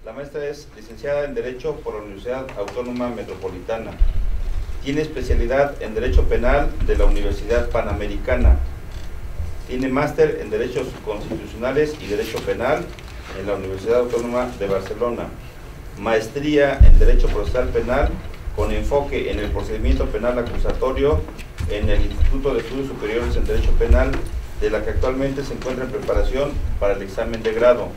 La maestra es licenciada en Derecho por la Universidad Autónoma Metropolitana. Tiene especialidad en Derecho Penal de la Universidad Panamericana. Tiene máster en Derechos Constitucionales y Derecho Penal en la Universidad Autónoma de Barcelona. Maestría en Derecho Procesal Penal con enfoque en el procedimiento penal acusatorio en el Instituto de Estudios Superiores en Derecho Penal, de la que actualmente se encuentra en preparación para el examen de grado.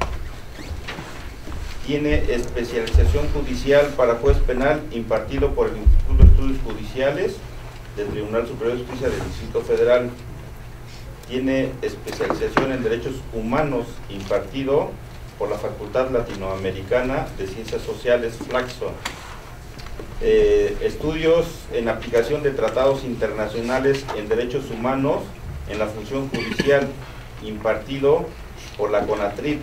Tiene especialización judicial para juez penal impartido por el Instituto de Estudios Judiciales del Tribunal Superior de Justicia del Distrito Federal. Tiene especialización en Derechos Humanos impartido por la Facultad Latinoamericana de Ciencias Sociales, Flaxo. Estudios en aplicación de tratados internacionales en derechos humanos en la función judicial impartido por la CONATRIP.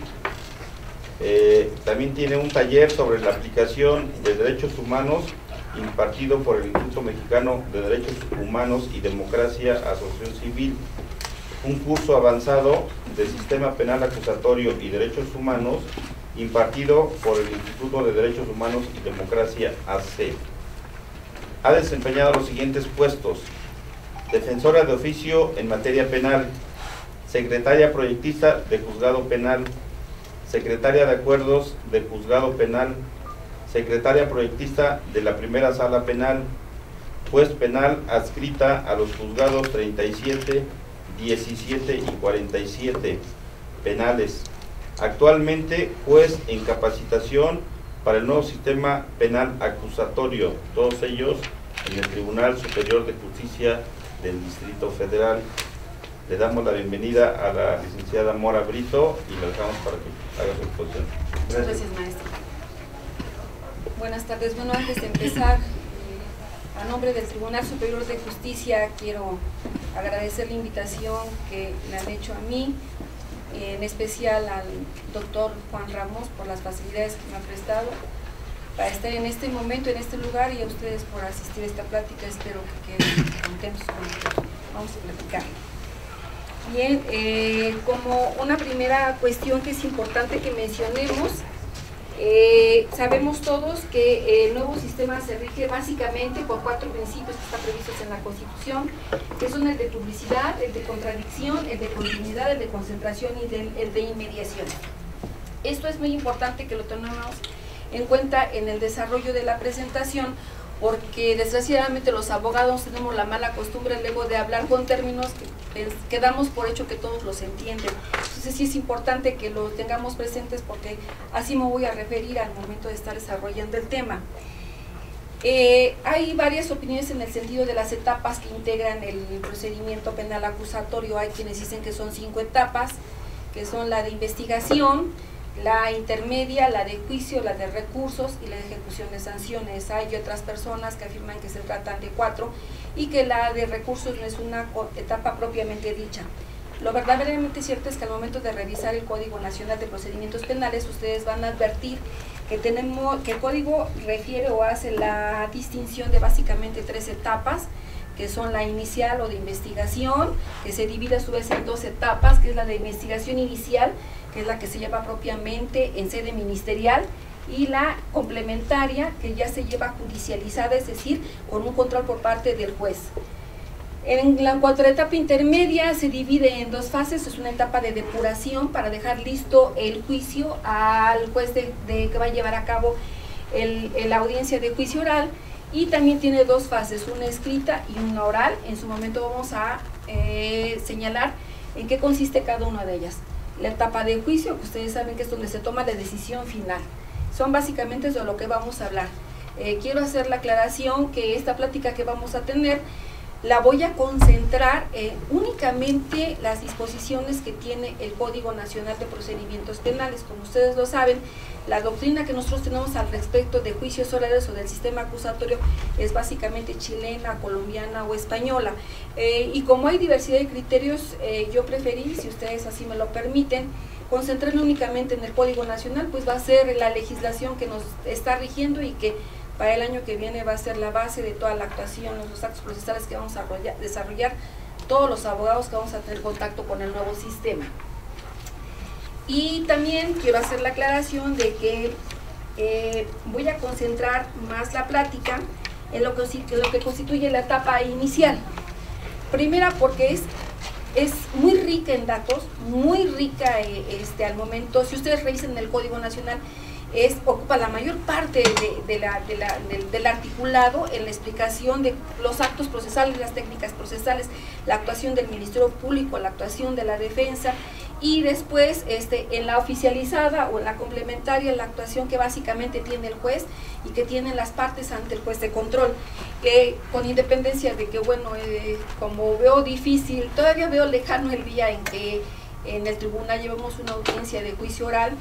También tiene un taller sobre la aplicación de derechos humanos impartido por el Instituto Mexicano de Derechos Humanos y Democracia, Asociación Civil. Un curso avanzado de Sistema Penal Acusatorio y Derechos Humanos impartido por el Instituto de Derechos Humanos y Democracia, AC. Ha desempeñado los siguientes puestos: defensora de oficio en materia penal, secretaria proyectista de juzgado penal, secretaria de acuerdos de juzgado penal, secretaria proyectista de la primera sala penal, juez penal adscrita a los juzgados 37, 17 y 47 penales. Actualmente juez en capacitación para el nuevo sistema penal acusatorio, todos ellos en el Tribunal Superior de Justicia del Distrito Federal. Le damos la bienvenida a la licenciada Mora Brito y la dejamos para que haga su exposición. Gracias, maestra. Buenas tardes. Bueno, antes de empezar, a nombre del Tribunal Superior de Justicia quiero agradecer la invitación que me han hecho a mí, en especial al doctor Juan Ramos por las facilidades que me ha prestado para estar en este momento, en este lugar, y a ustedes por asistir a esta plática. Espero que queden contentos con lo que vamos a platicar. Bien, como una primera cuestión que es importante que mencionemos, sabemos todos que el nuevo sistema se rige básicamente por 4 principios que están previstos en la Constitución, que son el de publicidad, el de contradicción, el de continuidad, el de concentración y el de inmediación. Esto es muy importante que lo tenemos en cuenta en el desarrollo de la presentación, porque desgraciadamente los abogados tenemos la mala costumbre luego de hablar con términos que damos por hecho que todos los entienden. Entonces sí es importante que lo tengamos presentes, porque así me voy a referir al momento de estar desarrollando el tema. Hay varias opiniones en el sentido de las etapas que integran el procedimiento penal acusatorio. Hay quienes dicen que son 5 etapas, que son la de investigación, la intermedia, la de juicio, la de recursos y la de ejecución de sanciones. Hay otras personas que afirman que se tratan de 4 y que la de recursos no es una etapa propiamente dicha. Lo verdaderamente cierto es que al momento de revisar el Código Nacional de Procedimientos Penales, ustedes van a advertir que el Código refiere o hace la distinción de básicamente 3 etapas, que son la inicial o de investigación, que se divide a su vez en 2 etapas, que es la de investigación inicial, que es la que se lleva propiamente en sede ministerial, y la complementaria, que ya se lleva judicializada, es decir, con un control por parte del juez. En la etapa intermedia se divide en 2 fases. Es una etapa de depuración para dejar listo el juicio al juez que va a llevar a cabo la audiencia de juicio oral, y también tiene 2 fases, una escrita y una oral. En su momento vamos a señalar en qué consiste cada una de ellas. La etapa de juicio, que ustedes saben que es donde se toma la decisión final. Son básicamente de lo que vamos a hablar. Quiero hacer la aclaración que esta plática que vamos a tener la voy a concentrar únicamente las disposiciones que tiene el Código Nacional de Procedimientos Penales. Como ustedes lo saben, la doctrina que nosotros tenemos al respecto de juicios orales o del sistema acusatorio es básicamente chilena, colombiana o española. Y como hay diversidad de criterios, yo preferí, si ustedes así me lo permiten, concentrarme únicamente en el Código Nacional, pues va a ser la legislación que nos está rigiendo y que para el año que viene va a ser la base de toda la actuación, los actos procesales que vamos a desarrollar todos los abogados que vamos a tener contacto con el nuevo sistema. Y también quiero hacer la aclaración de que voy a concentrar más la plática en lo que constituye la etapa inicial. Primera, porque es muy rica en datos, muy rica al momento. Si ustedes revisan el Código Nacional, ocupa la mayor parte del articulado en la explicación de los actos procesales, las técnicas procesales, la actuación del Ministerio Público, la actuación de la defensa, y después en la oficializada o en la complementaria, la actuación que básicamente tiene el juez y que tienen las partes ante el juez de control, que con independencia de que, bueno, como veo difícil, todavía veo lejano el día en que en el tribunal llevamos una audiencia de juicio oral,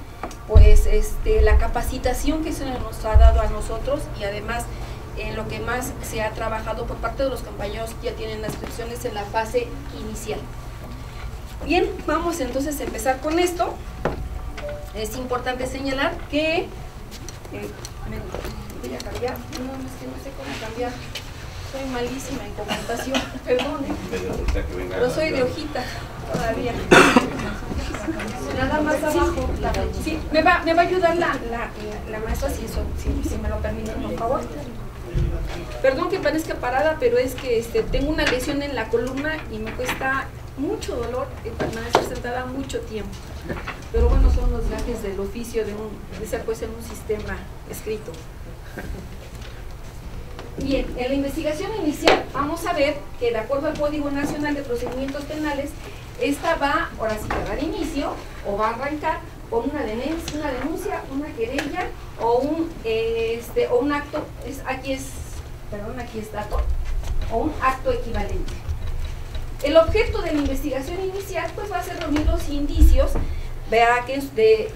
pues la capacitación que se nos ha dado a nosotros, y además en lo que más se ha trabajado por parte de los compañeros que ya tienen las inscripciones en la fase inicial. Bien, vamos entonces a empezar con esto. Es importante señalar que voy a cambiar, es que no sé cómo cambiar, soy malísima en computación, perdón, pero soy de hojita todavía. Nada más abajo, sí, me va a ayudar la maestra si me lo permite, por favor. Perdón que parezca parada, pero es que tengo una lesión en la columna y me cuesta mucho dolor permanecer sentada mucho tiempo. Pero bueno, son los gajes del oficio de ser juez en un sistema escrito. Bien, en la investigación inicial vamos a ver que de acuerdo al Código Nacional de Procedimientos Penales, esta va, ahora sí, a dar inicio o va a arrancar con una denuncia, una querella o un acto, aquí es dato, o un acto equivalente. El objeto de la investigación inicial pues va a ser reunir los indicios, vea que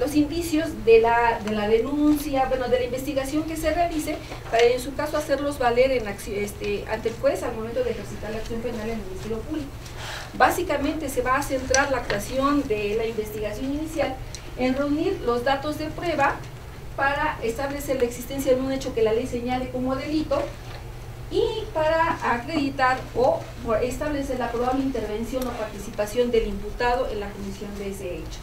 los indicios de la denuncia, bueno, de la investigación que se realice, para en su caso hacerlos valer ante el juez al momento de ejercitar la acción penal en el Ministerio Público. Básicamente se va a centrar la actuación de la investigación inicial en reunir los datos de prueba para establecer la existencia de un hecho que la ley señale como delito y para acreditar o establecer la probable intervención o participación del imputado en la comisión de ese hecho.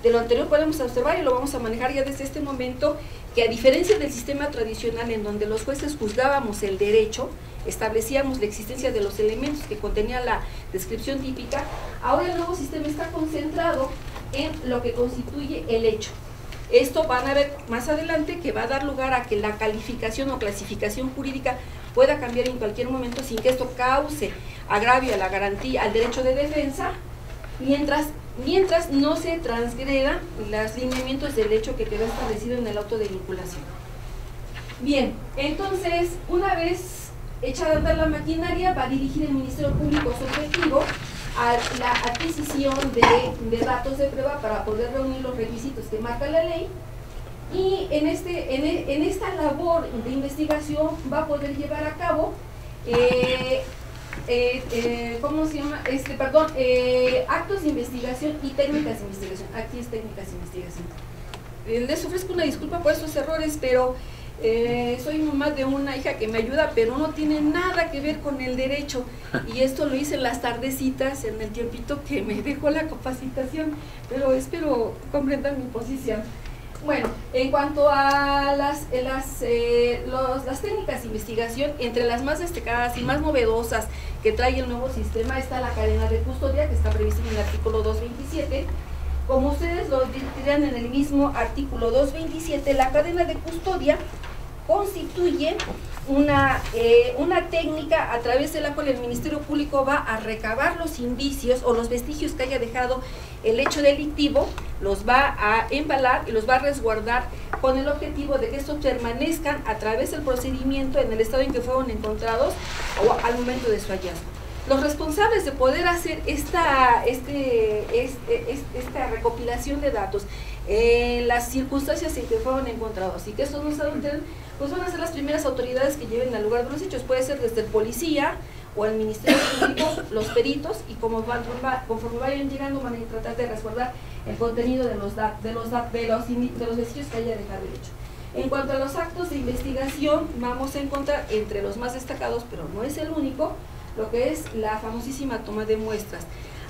De lo anterior podemos observar, y lo vamos a manejar ya desde este momento, que a diferencia del sistema tradicional en donde los jueces juzgábamos el derecho, establecíamos la existencia de los elementos que contenía la descripción típica, ahora el nuevo sistema está concentrado en lo que constituye el hecho. Esto van a ver más adelante que va a dar lugar a que la calificación o clasificación jurídica pueda cambiar en cualquier momento sin que esto cause agravio a la garantía, al derecho de defensa, mientras no se transgredan los lineamientos del hecho que quedó establecido en el auto de vinculación. Bien, entonces, una vez echada a andar la maquinaria, va a dirigir el Ministerio Público su objetivo a la adquisición de datos de prueba para poder reunir los requisitos que marca la ley, y en esta labor de investigación va a poder llevar a cabo ¿cómo se llama? Actos de investigación y técnicas de investigación. Aquí es técnicas de investigación. Les ofrezco una disculpa por esos errores, pero soy mamá de una hija que me ayuda, pero no tiene nada que ver con el derecho, y esto lo hice en las tardecitas, en el tiempito que me dejó la capacitación, pero espero comprendan mi posición. Bueno, en cuanto a las técnicas de investigación, entre las más destacadas y más novedosas que trae el nuevo sistema está la cadena de custodia, que está prevista en el artículo 227. Como ustedes lo dirán en el mismo artículo 227, la cadena de custodia constituye una técnica a través de la cual el Ministerio Público va a recabar los indicios o los vestigios que haya dejado el hecho delictivo, los va a embalar y los va a resguardar con el objetivo de que estos permanezcan a través del procedimiento en el estado en que fueron encontrados o al momento de su hallazgo. Los responsables de poder hacer esta recopilación de datos en las circunstancias en que fueron encontrados y que estos no se adulteren, pues van a ser las primeras autoridades que lleven al lugar de los hechos. Puede ser desde el policía o el Ministerio Público, los peritos, y conforme vayan llegando van a tratar de resguardar el contenido de los vestigios que haya dejado el hecho. En cuanto a los actos de investigación, vamos a encontrar entre los más destacados, pero no es el único, lo que es la famosísima toma de muestras.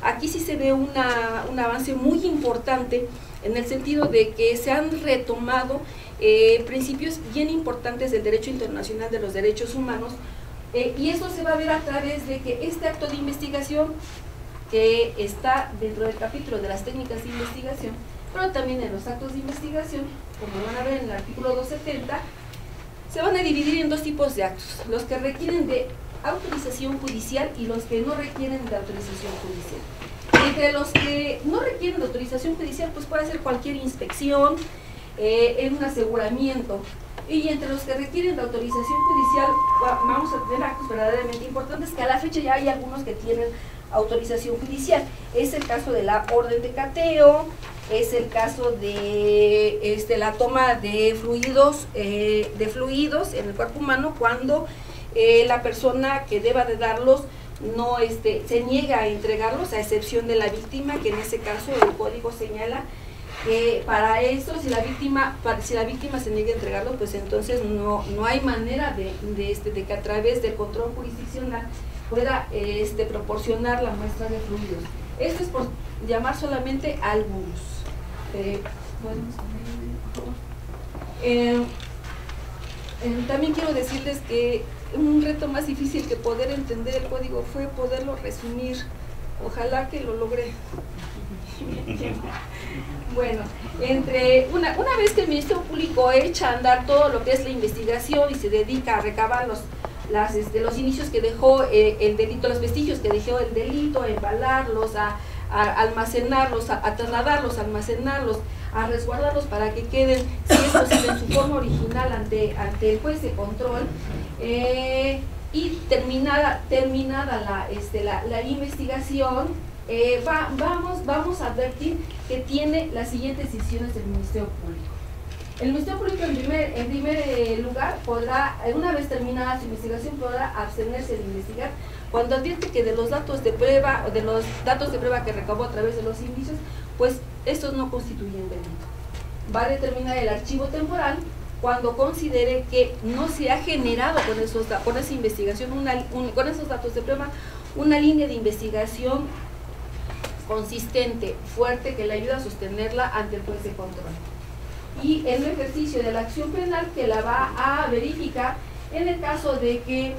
Aquí sí se ve un avance muy importante en el sentido de que se han retomado principios bien importantes del derecho internacional de los derechos humanos, y eso se va a ver a través de que este acto de investigación, que está dentro del capítulo de las técnicas de investigación, pero también en los actos de investigación, como van a ver en el artículo 270, se van a dividir en dos tipos de actos: los que requieren de autorización judicial y los que no requieren de autorización judicial. Entre los que no requieren de autorización judicial, pues puede ser cualquier inspección, en un aseguramiento, y entre los que requieren de autorización judicial vamos a tener actos verdaderamente importantes, que a la fecha ya hay algunos que tienen autorización judicial. Es el caso de la orden de cateo, es el caso de la toma de fluidos en el cuerpo humano, cuando la persona que deba de darlos no se niega a entregarlos, a excepción de la víctima, que en ese caso el código señala que para eso, si la víctima se niega a entregarlo, pues entonces no hay manera de que a través del control jurisdiccional pueda proporcionar la muestra de fluidos. Esto es por llamar solamente a algunos. También quiero decirles que un reto más difícil que poder entender el código fue poderlo resumir. Ojalá que lo logré. Bueno, una vez que el Ministerio Público echa a andar todo lo que es la investigación y se dedica a recabar los inicios que dejó el delito, los vestigios que dejó el delito, a embalarlos, a almacenarlos, a trasladarlos, a almacenarlos, a resguardarlos para que queden, si es posible, en su forma original ante el juez de control, y terminada la investigación, vamos a advertir que tiene las siguientes decisiones del Ministerio Público. El Ministerio Público, en primer lugar, podrá, una vez terminada su investigación, podrá abstenerse de investigar cuando advierte que de los datos de prueba que recabó a través de los indicios, pues estos no constituyen delito. Va a determinar el archivo temporal cuando considere que no se ha generado con esa investigación, con esos datos de prueba, una línea de investigación consistente, fuerte, que le ayuda a sostenerla ante el juez de control. Y en el ejercicio de la acción penal, que la va a verificar en el caso de que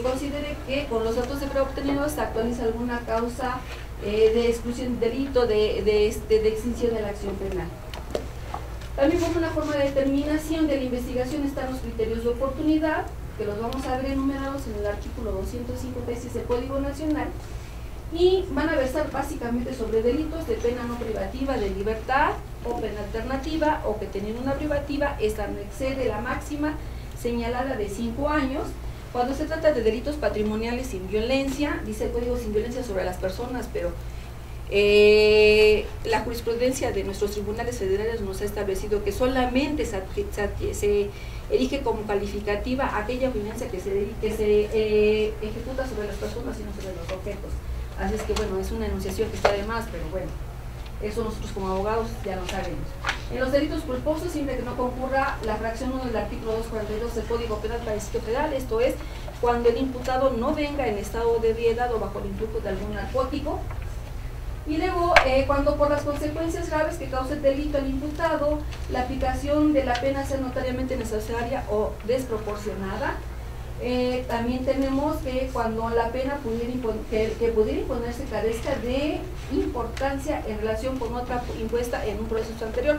considere que con los datos de prueba obtenidos se actualiza alguna causa de exclusión de delito, de extinción de la acción penal. También, como una forma de determinación de la investigación, están los criterios de oportunidad, que los vamos a ver enumerados en el artículo 256 del Código Nacional, y van a versar básicamente sobre delitos de pena no privativa de libertad o pena alternativa, o que teniendo una privativa, esta no excede la máxima señalada de 5 años. Cuando se trata de delitos patrimoniales sin violencia, dice el Código sin violencia sobre las personas, pero la jurisprudencia de nuestros tribunales federales nos ha establecido que solamente se elige como calificativa aquella violencia que se ejecuta sobre las personas y no sobre los objetos. Así es que bueno, es una enunciación que está de más, pero bueno, eso nosotros como abogados ya lo sabemos. En los delitos culposos, siempre que no concurra la fracción 1 del artículo 242 del Código Penal para el Distrito Federal, esto es, cuando el imputado no venga en estado de ebriedad o bajo el influjo de algún narcótico. Y luego, cuando por las consecuencias graves que cause el delito al imputado, la aplicación de la pena sea notariamente necesaria o desproporcionada. También tenemos que cuando la pena que pudiera imponerse carezca de importancia en relación con otra impuesta en un proceso anterior.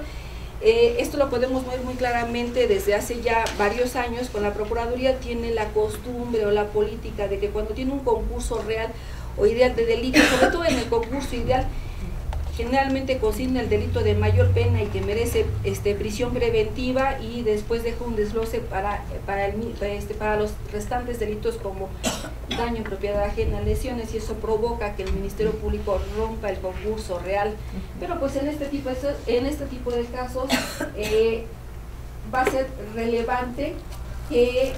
Esto lo podemos ver muy claramente desde hace ya varios años. Con la Procuraduría tiene la costumbre o la política de que cuando tiene un concurso real o ideal de delito, sobre todo en el concurso ideal, generalmente consigna el delito de mayor pena y que merece prisión preventiva, y después deja un desglose para los restantes delitos como daño en propiedad ajena, lesiones, y eso provoca que el Ministerio Público rompa el concurso real. Pero pues en este tipo de casos va a ser relevante que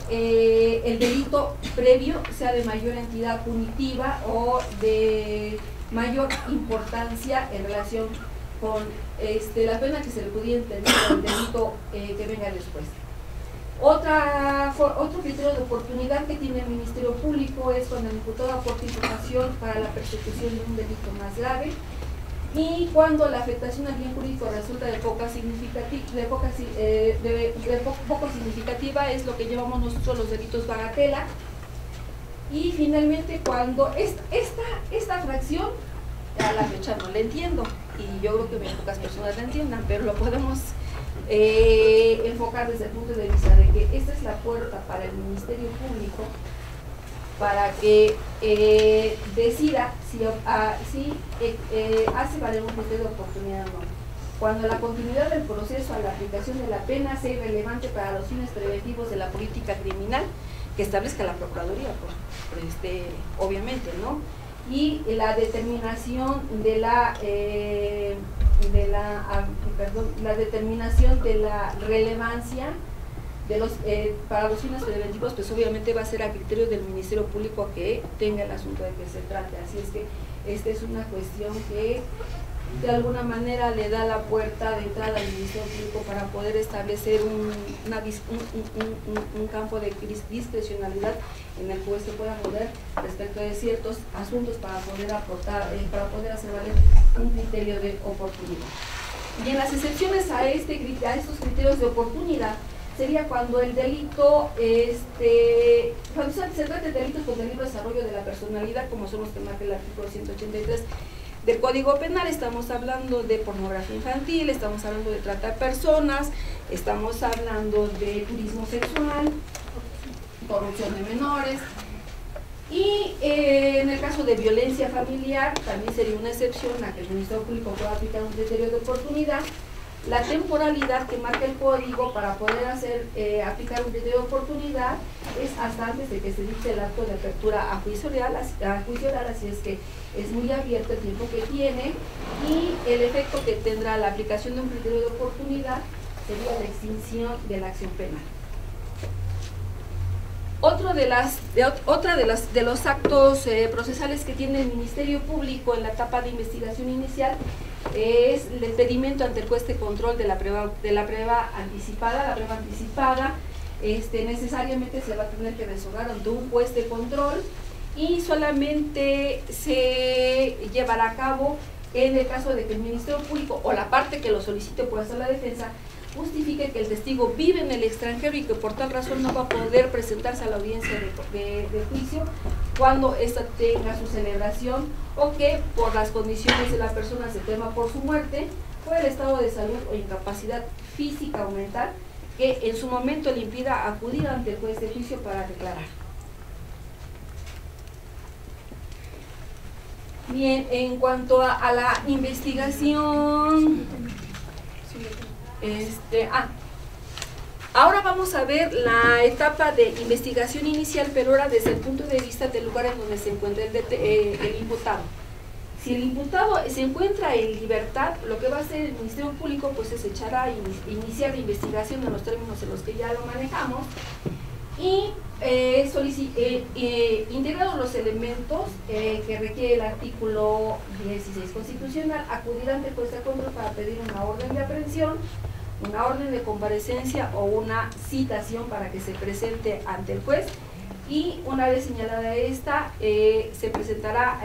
el delito previo sea de mayor entidad punitiva o de mayor importancia en relación con la pena que se le pudiera entender al delito que venga después. Otro criterio de oportunidad que tiene el Ministerio Público es cuando el imputado aporta información para la persecución de un delito más grave. y cuando la afectación al bien jurídico resulta poco significativa, es lo que llamamos nosotros los delitos bagatela. Y finalmente, cuando esta fracción a la fecha no la entiendo, y yo creo que muy pocas personas la entiendan, pero lo podemos enfocar desde el punto de vista de que esta es la puerta para el Ministerio Público para que decida si hace valer un criterio de oportunidad o no. Cuando la continuidad del proceso a la aplicación de la pena sea irrelevante para los fines preventivos de la política criminal que establezca la Procuraduría, obviamente, ¿no? Y la determinación de la determinación de la relevancia de para los fines preventivos, pues obviamente va a ser a criterio del Ministerio Público que tenga el asunto de que se trate. Así es que esta es una cuestión que de alguna manera le da la puerta de entrada al Ministerio Público para poder establecer un campo de discrecionalidad en el cual se pueda mover respecto de ciertos asuntos para poder aportar, para poder hacer valer un criterio de oportunidad. Y en las excepciones a estos criterios de oportunidad sería cuando el delito, cuando se trata de delitos con el libre desarrollo de la personalidad, como son los que marca el artículo 183 del Código Penal. Estamos hablando de pornografía infantil, estamos hablando de trata de personas, estamos hablando de turismo sexual, corrupción de menores, y en el caso de violencia familiar también sería una excepción a que el Ministerio Público pueda aplicar un criterio de oportunidad. La temporalidad que marca el código para poder aplicar un criterio de oportunidad es hasta antes de que se dicte el acto de apertura a juicio oral, así es que es muy abierto el tiempo que tiene, y el efecto que tendrá la aplicación de un criterio de oportunidad sería la extinción de la acción penal. Otra de los actos procesales que tiene el Ministerio Público en la etapa de investigación inicial es el pedimento ante el juez de control de la prueba anticipada. La prueba anticipada necesariamente se va a tener que resolver ante un juez de control y solamente se llevará a cabo en el caso de que el Ministerio Público o la parte que lo solicite por hacer la defensa justifique que el testigo vive en el extranjero y que por tal razón no va a poder presentarse a la audiencia de juicio cuando ésta tenga su celebración, o que por las condiciones de la persona se tema por su muerte, por el estado de salud o incapacidad física o mental que en su momento le impida acudir ante el juez de juicio para declarar. Bien, en cuanto a la investigación, ahora vamos a ver la etapa de investigación inicial, pero ahora desde el punto de vista del lugar en donde se encuentra el imputado. Si el imputado se encuentra en libertad, lo que va a hacer el Ministerio Público pues es echar a iniciar la investigación en los términos en los que ya lo manejamos y integrados los elementos que requiere el artículo 16 constitucional, acudir ante el juez de control para pedir una orden de aprehensión, una orden de comparecencia o una citación para que se presente ante el juez, y una vez señalada esta, se presentará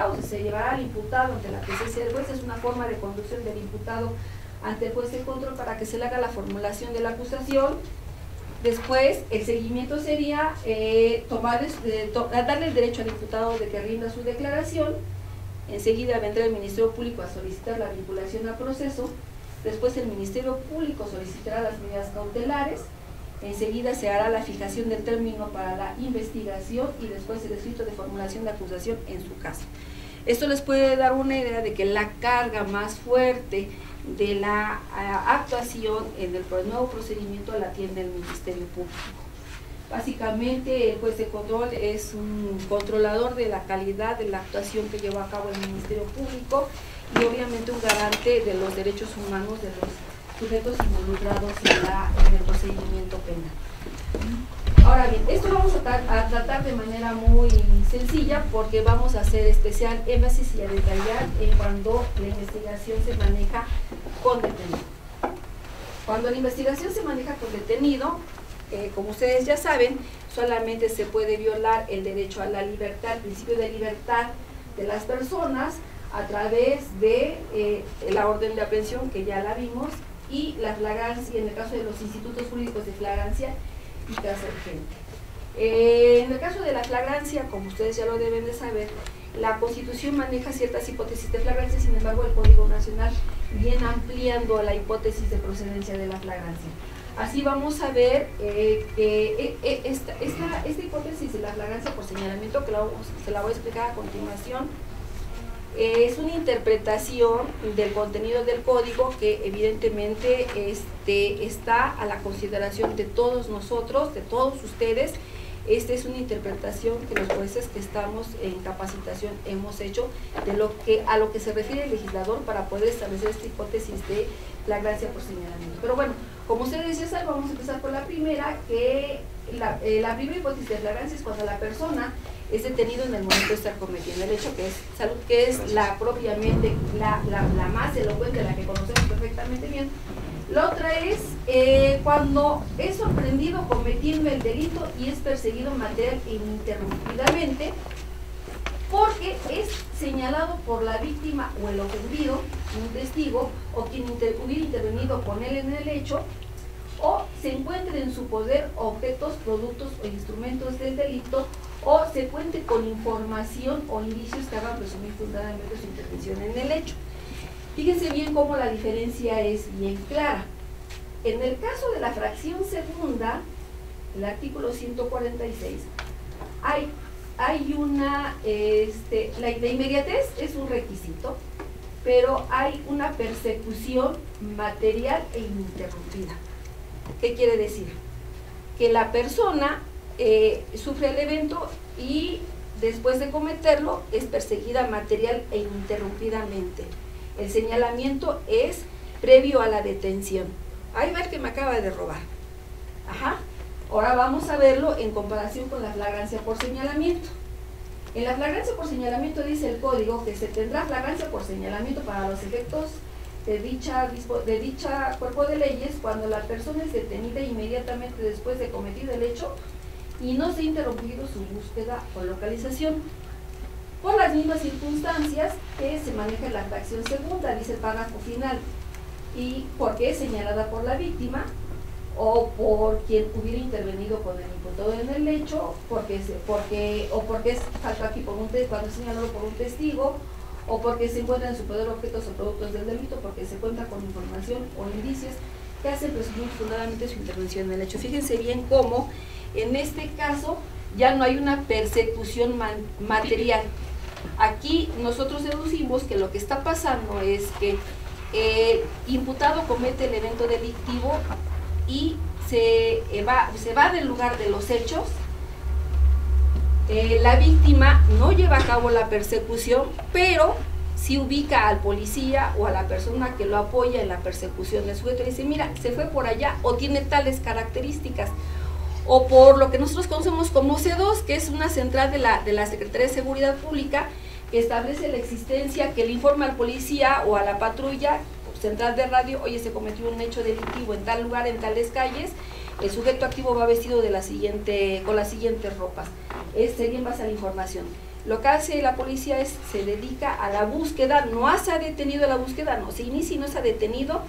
o se llevará al imputado ante la presencia del juez. Es una forma de conducción del imputado ante el juez de control para que se le haga la formulación de la acusación. Después, el seguimiento sería darle el derecho al imputado de que rinda su declaración. Enseguida vendrá el Ministerio Público a solicitar la vinculación al proceso. Después el Ministerio Público solicitará las medidas cautelares. Enseguida se hará la fijación del término para la investigación y después el escrito de formulación de acusación en su caso. Esto les puede dar una idea de que la carga más fuerte de la actuación en el nuevo procedimiento la tiene el Ministerio Público. Básicamente el juez de control es un controlador de la calidad de la actuación que lleva a cabo el Ministerio Público y obviamente un garante de los derechos humanos de los sujetos involucrados en el procedimiento penal. Ahora bien, esto vamos a tratar de manera muy sencilla porque vamos a hacer especial énfasis y a detallar en cuando la investigación se maneja con detenido. Cuando la investigación se maneja con detenido, como ustedes ya saben, solamente se puede violar el derecho a la libertad, el principio de libertad de las personas, a través de la orden de aprehensión, que ya la vimos, y la flagrancia, en el caso de los institutos jurídicos de flagrancia y caso urgente. En el caso de la flagrancia, como ustedes ya lo deben de saber, la Constitución maneja ciertas hipótesis de flagrancia, sin embargo el Código Nacional viene ampliando la hipótesis de procedencia de la flagrancia. Así vamos a ver que esta hipótesis de la flagrancia por señalamiento, que se la voy a explicar a continuación, es una interpretación del contenido del código que evidentemente está a la consideración de todos nosotros, de todos ustedes. Esta es una interpretación que los jueces que estamos en capacitación hemos hecho a lo que se refiere el legislador para poder establecer esta hipótesis de flagrancia por señalamiento. Pero bueno, como ustedes ya saben, vamos a empezar por la primera, que la primera hipótesis de flagrancia es cuando la persona es detenido en el momento de estar cometiendo el hecho, que es la propiamente la más elocuente, la que conocemos perfectamente bien. La otra es cuando es sorprendido cometiendo el delito y es perseguido material e ininterrumpidamente porque es señalado por la víctima o el ofendido, un testigo o quien hubiera intervenido con él en el hecho, o se encuentren en su poder objetos, productos o instrumentos del delito, o se cuente con información o indicios que hagan presumir fundadamente su intervención en el hecho. Fíjense bien cómo la diferencia es bien clara. En el caso de la fracción segunda, el artículo 146, hay una, la inmediatez es un requisito, pero hay una persecución material e ininterrumpida. ¿Qué quiere decir? Que la persona sufre el evento y después de cometerlo es perseguida material e ininterrumpidamente. El señalamiento es previo a la detención. Ahí va el que me acaba de robar. Ajá. Ahora vamos a verlo en comparación con la flagrancia por señalamiento. En la flagrancia por señalamiento dice el código que se tendrá flagrancia por señalamiento para los efectos de dicha cuerpo de leyes cuando la persona es detenida inmediatamente después de cometido el hecho y no se ha interrumpido su búsqueda o localización. Por las mismas circunstancias que se maneja en la fracción segunda, dice el párrafo final, y porque es señalada por la víctima o por quien hubiera intervenido con el imputado en el hecho, porque es falta aquí cuando es señalado por un testigo, o porque se encuentran en su poder objetos o productos del delito, porque se cuenta con información o indicios que hacen presumir fundadamente su intervención en el hecho. Fíjense bien cómo en este caso ya no hay una persecución material. Aquí nosotros deducimos que lo que está pasando es que el imputado comete el evento delictivo y se va del lugar de los hechos. La víctima no lleva a cabo la persecución, pero sí ubica al policía o a la persona que lo apoya en la persecución del sujeto y dice, mira, se fue por allá o tiene tales características. O por lo que nosotros conocemos como C2, que es una central de la Secretaría de Seguridad Pública, que establece la existencia, que le informa al policía o a la patrulla, central de radio, oye, se cometió un hecho delictivo en tal lugar, en tales calles, el sujeto activo va vestido con las siguientes ropas. Sería en base a la información. Lo que hace la policía es, se dedica a la búsqueda, no se ha detenido la búsqueda, no se inicia y no se ha detenido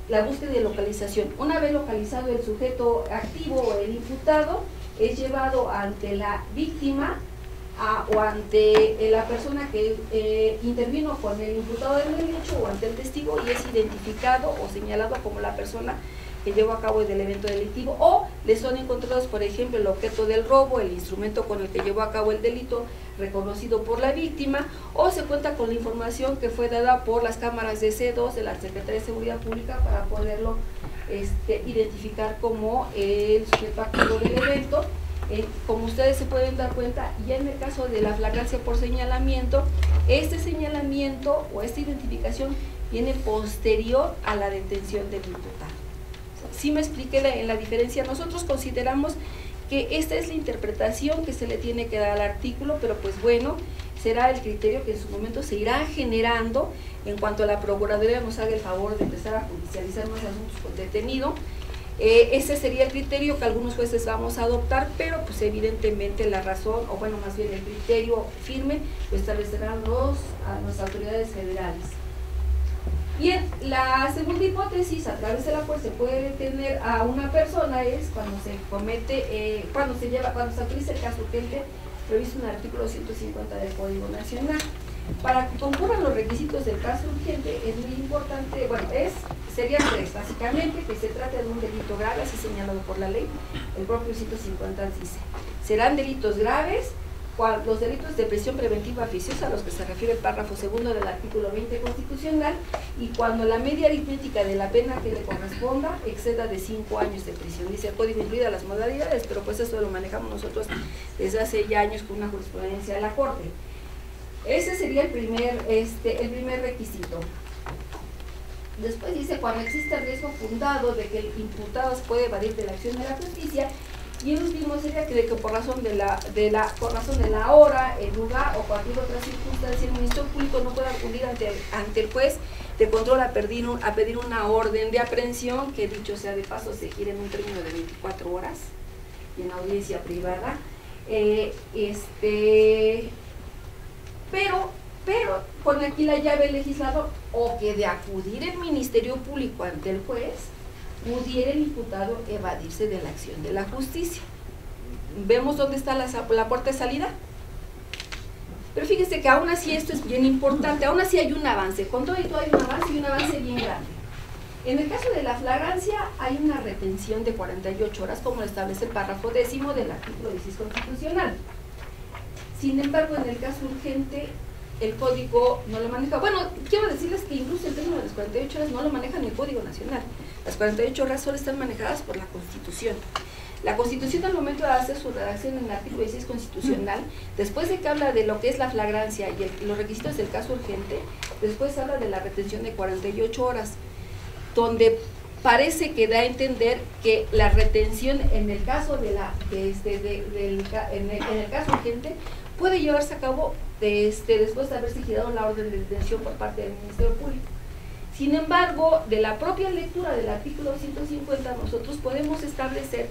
la búsqueda de localización. Una vez localizado el sujeto activo o el imputado, es llevado ante la víctima o ante la persona que intervino con el imputado en el hecho o ante el testigo y es identificado o señalado como la persona que llevó a cabo el evento delictivo, o le son encontrados, por ejemplo, el objeto del robo, el instrumento con el que llevó a cabo el delito reconocido por la víctima, o se cuenta con la información que fue dada por las cámaras de C2 de la Secretaría de Seguridad Pública para poderlo identificar como el sujeto activo del evento. Como ustedes se pueden dar cuenta, ya en el caso de la flagrancia por señalamiento, este señalamiento o esta identificación viene posterior a la detención del imputado. ¿Sí me expliqué en la diferencia? Nosotros consideramos que esta es la interpretación que se le tiene que dar al artículo, pero pues bueno, será el criterio que en su momento se irá generando en cuanto a la Procuraduría nos haga el favor de empezar a judicializar más asuntos con detenido. Ese sería el criterio que algunos jueces vamos a adoptar, pero pues evidentemente la razón, o bueno, más bien el criterio firme, lo establecerán las autoridades federales. Bien, la segunda hipótesis, a través de la cual se puede detener a una persona, es cuando se comete, cuando se autoriza el caso urgente previsto en el artículo 150 del Código Nacional. Para que concurran los requisitos del caso urgente es muy importante, bueno, serían tres, básicamente, que se trate de un delito grave, así señalado por la ley. El propio 150 dice, serán delitos graves, los delitos de prisión preventiva oficiosa, a los que se refiere el párrafo segundo del artículo 20 constitucional, y cuando la media aritmética de la pena que le corresponda exceda de 5 años de prisión. Dice el código incluida las modalidades, pero pues eso lo manejamos nosotros desde hace ya años con una jurisprudencia de la Corte. Ese sería el primer requisito. Después dice, cuando existe el riesgo fundado de que el imputado se puede evadir de la acción de la justicia. Y el último sería que por razón de la hora, el lugar o cualquier otra circunstancia, el Ministerio Público no pueda acudir ante el juez de control a pedir una orden de aprehensión, que dicho sea de paso se gira en un término de 24 horas y en audiencia privada. Pero pone aquí la llave el legislador, o que de acudir el Ministerio Público ante el juez, pudiera el imputado evadirse de la acción de la justicia. ¿Vemos dónde está la puerta de salida? Pero fíjese que aún así esto es bien importante, aún así hay un avance, con todo esto hay un avance y un avance bien grande. En el caso de la flagrancia hay una retención de 48 horas, como lo establece el párrafo 10º del artículo 16 constitucional. Sin embargo, en el caso urgente, el código no lo maneja. Bueno, quiero decirles que incluso el término de las 48 horas no lo maneja ni el Código Nacional. Las 48 horas solo están manejadas por la Constitución. La Constitución, al momento de hacer su redacción en el artículo 16 constitucional, después de que habla de lo que es la flagrancia y los requisitos del caso urgente, después habla de la retención de 48 horas, donde parece que da a entender que la retención en el caso en el caso urgente puede llevarse a cabo después de haberse girado la orden de detención por parte del Ministerio Público. Sin embargo, de la propia lectura del artículo 150, nosotros podemos establecer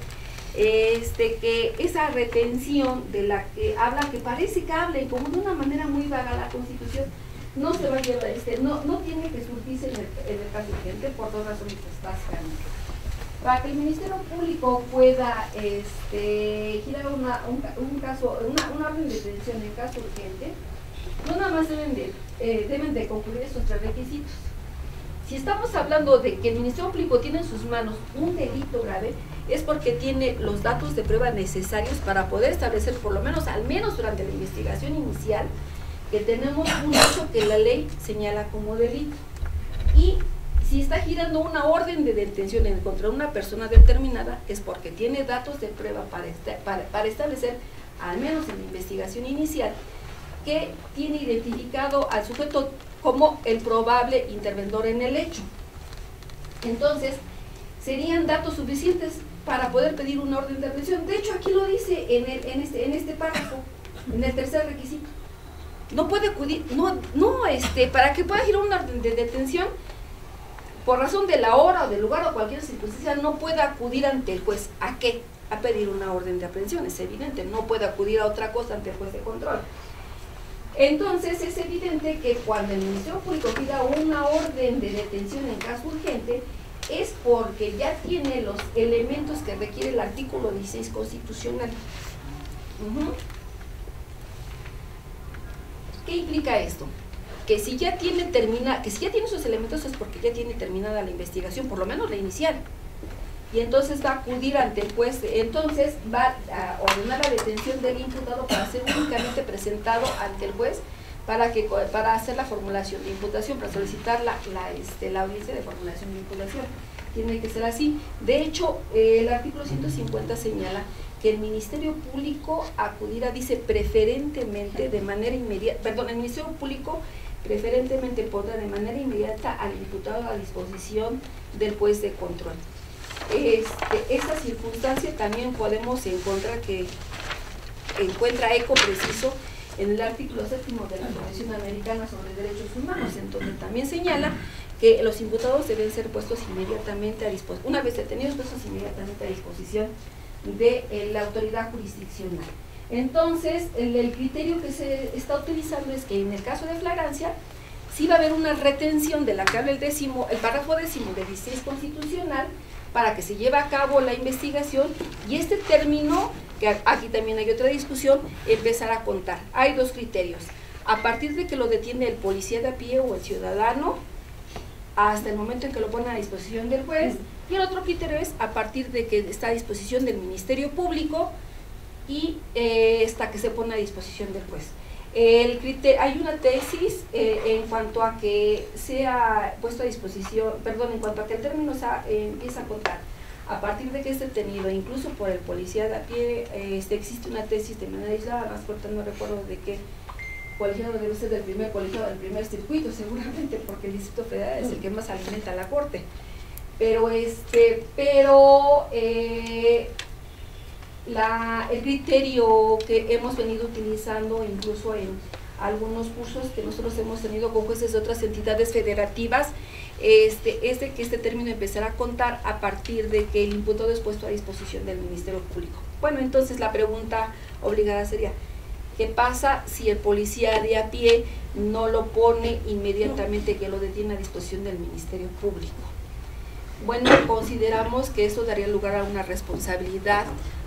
que esa retención de la que habla, que parece que habla y como de una manera muy vaga la Constitución, no se va a llevar, no tiene que surtirse en el caso urgente por dos razones básicamente. Para que el Ministerio Público pueda girar una orden de detención en caso urgente, no nada más deben de concluir estos tres requisitos. Si estamos hablando de que el Ministerio Público tiene en sus manos un delito grave, es porque tiene los datos de prueba necesarios para poder establecer, por lo menos, al menos durante la investigación inicial, que tenemos un hecho que la ley señala como delito. Y si está girando una orden de detención en contra de una persona determinada, es porque tiene datos de prueba para establecer, al menos en la investigación inicial, que tiene identificado al sujeto como el probable interventor en el hecho. Entonces, serían datos suficientes para poder pedir una orden de aprehensión. De hecho, aquí lo dice en este párrafo, en el tercer requisito. No puede acudir, para que pueda girar una orden de detención, por razón de la hora o del lugar o cualquier circunstancia, no puede acudir ante el juez. ¿A qué? A pedir una orden de aprehensión, es evidente. No puede acudir a otra cosa ante el juez de control. Entonces, es evidente que cuando el Ministerio Público pida una orden de detención en caso urgente, es porque ya tiene los elementos que requiere el artículo 16 constitucional. ¿Qué implica esto? Que si ya tiene esos elementos es porque ya tiene terminada la investigación, por lo menos la inicial. Y entonces va a acudir ante el juez, entonces va a ordenar la detención del imputado para ser únicamente presentado ante el juez para hacer la formulación de imputación, para solicitar la audiencia de formulación de imputación. Tiene que ser así. De hecho, el artículo 150 señala que el Ministerio Público acudirá, dice, preferentemente de manera inmediata, el Ministerio Público preferentemente pondrá de manera inmediata al imputado a disposición del juez de control. Esta circunstancia también podemos encontrar que encuentra eco preciso en el artículo 7º de la Convención Americana sobre Derechos Humanos, en donde también señala que los imputados deben ser puestos inmediatamente a disposición, una vez detenidos, puestos inmediatamente a disposición de la autoridad jurisdiccional. Entonces, el criterio que se está utilizando es que en el caso de flagrancia, sí va a haber una retención de la que habla el párrafo 10º del 16 constitucional para que se lleve a cabo la investigación y este término, que aquí también hay otra discusión, empezar a contar. Hay dos criterios: a partir de que lo detiene el policía de a pie o el ciudadano, hasta el momento en que lo pone a disposición del juez, y el otro criterio es a partir de que está a disposición del Ministerio Público y hasta que se pone a disposición del juez. Hay una tesis en cuanto a que sea puesto a disposición, perdón, en cuanto a que el término empieza a contar a partir de que es detenido, incluso por el policía de a pie. Existe una tesis de manera aislada, más corta, no recuerdo de qué colegiado, debe ser del primer colegiado del primer circuito seguramente, porque el Distrito Federal es el que más alimenta a la Corte, pero el criterio que hemos venido utilizando incluso en algunos cursos que nosotros hemos tenido con jueces de otras entidades federativas es de que este término empezará a contar a partir de que el imputado es puesto a disposición del Ministerio Público. Bueno, entonces la pregunta obligada sería: ¿qué pasa si el policía de a pie no lo pone inmediatamente, que lo detiene a disposición del Ministerio Público? Bueno, consideramos que eso daría lugar a una responsabilidad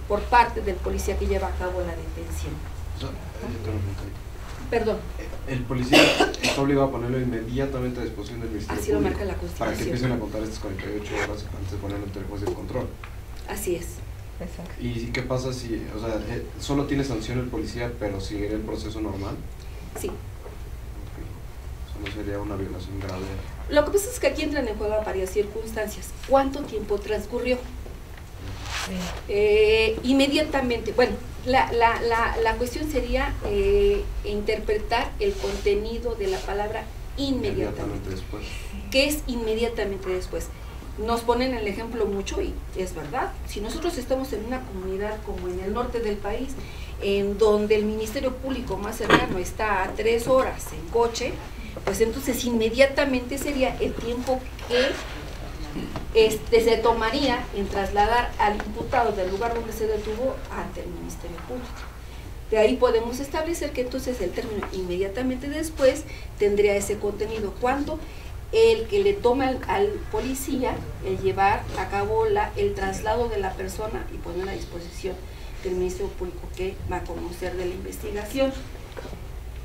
por parte del policía que lleva a cabo la detención. Perdón. El policía está obligado a ponerlo inmediatamente a disposición del Ministerio Así Público, lo marca la Constitución. para que empiecen a contar estas 48 horas antes de ponerlo ante el juez de control. Así es. Exacto. ¿Y qué pasa si, o sea, solo tiene sanción el policía, pero sigue el proceso normal? Sí. Okay. Eso no sería una violación grave. Lo que pasa es que aquí entran en juego varias circunstancias. ¿Cuánto tiempo transcurrió? Inmediatamente. Bueno, la cuestión sería interpretar el contenido de la palabra inmediatamente después. ¿Qué es inmediatamente después? Nos ponen el ejemplo mucho y es verdad. Si nosotros estamos en una comunidad como en el norte del país, en donde el Ministerio Público más cercano está a 3 horas en coche, pues entonces inmediatamente sería el tiempo que se tomaría en trasladar al imputado del lugar donde se detuvo ante el Ministerio Público. De ahí podemos establecer que entonces el término inmediatamente después tendría ese contenido. ¿Cuánto? El que le toma al policía el llevar a cabo el traslado de la persona y poner a disposición del Ministerio Público, que va a conocer de la investigación.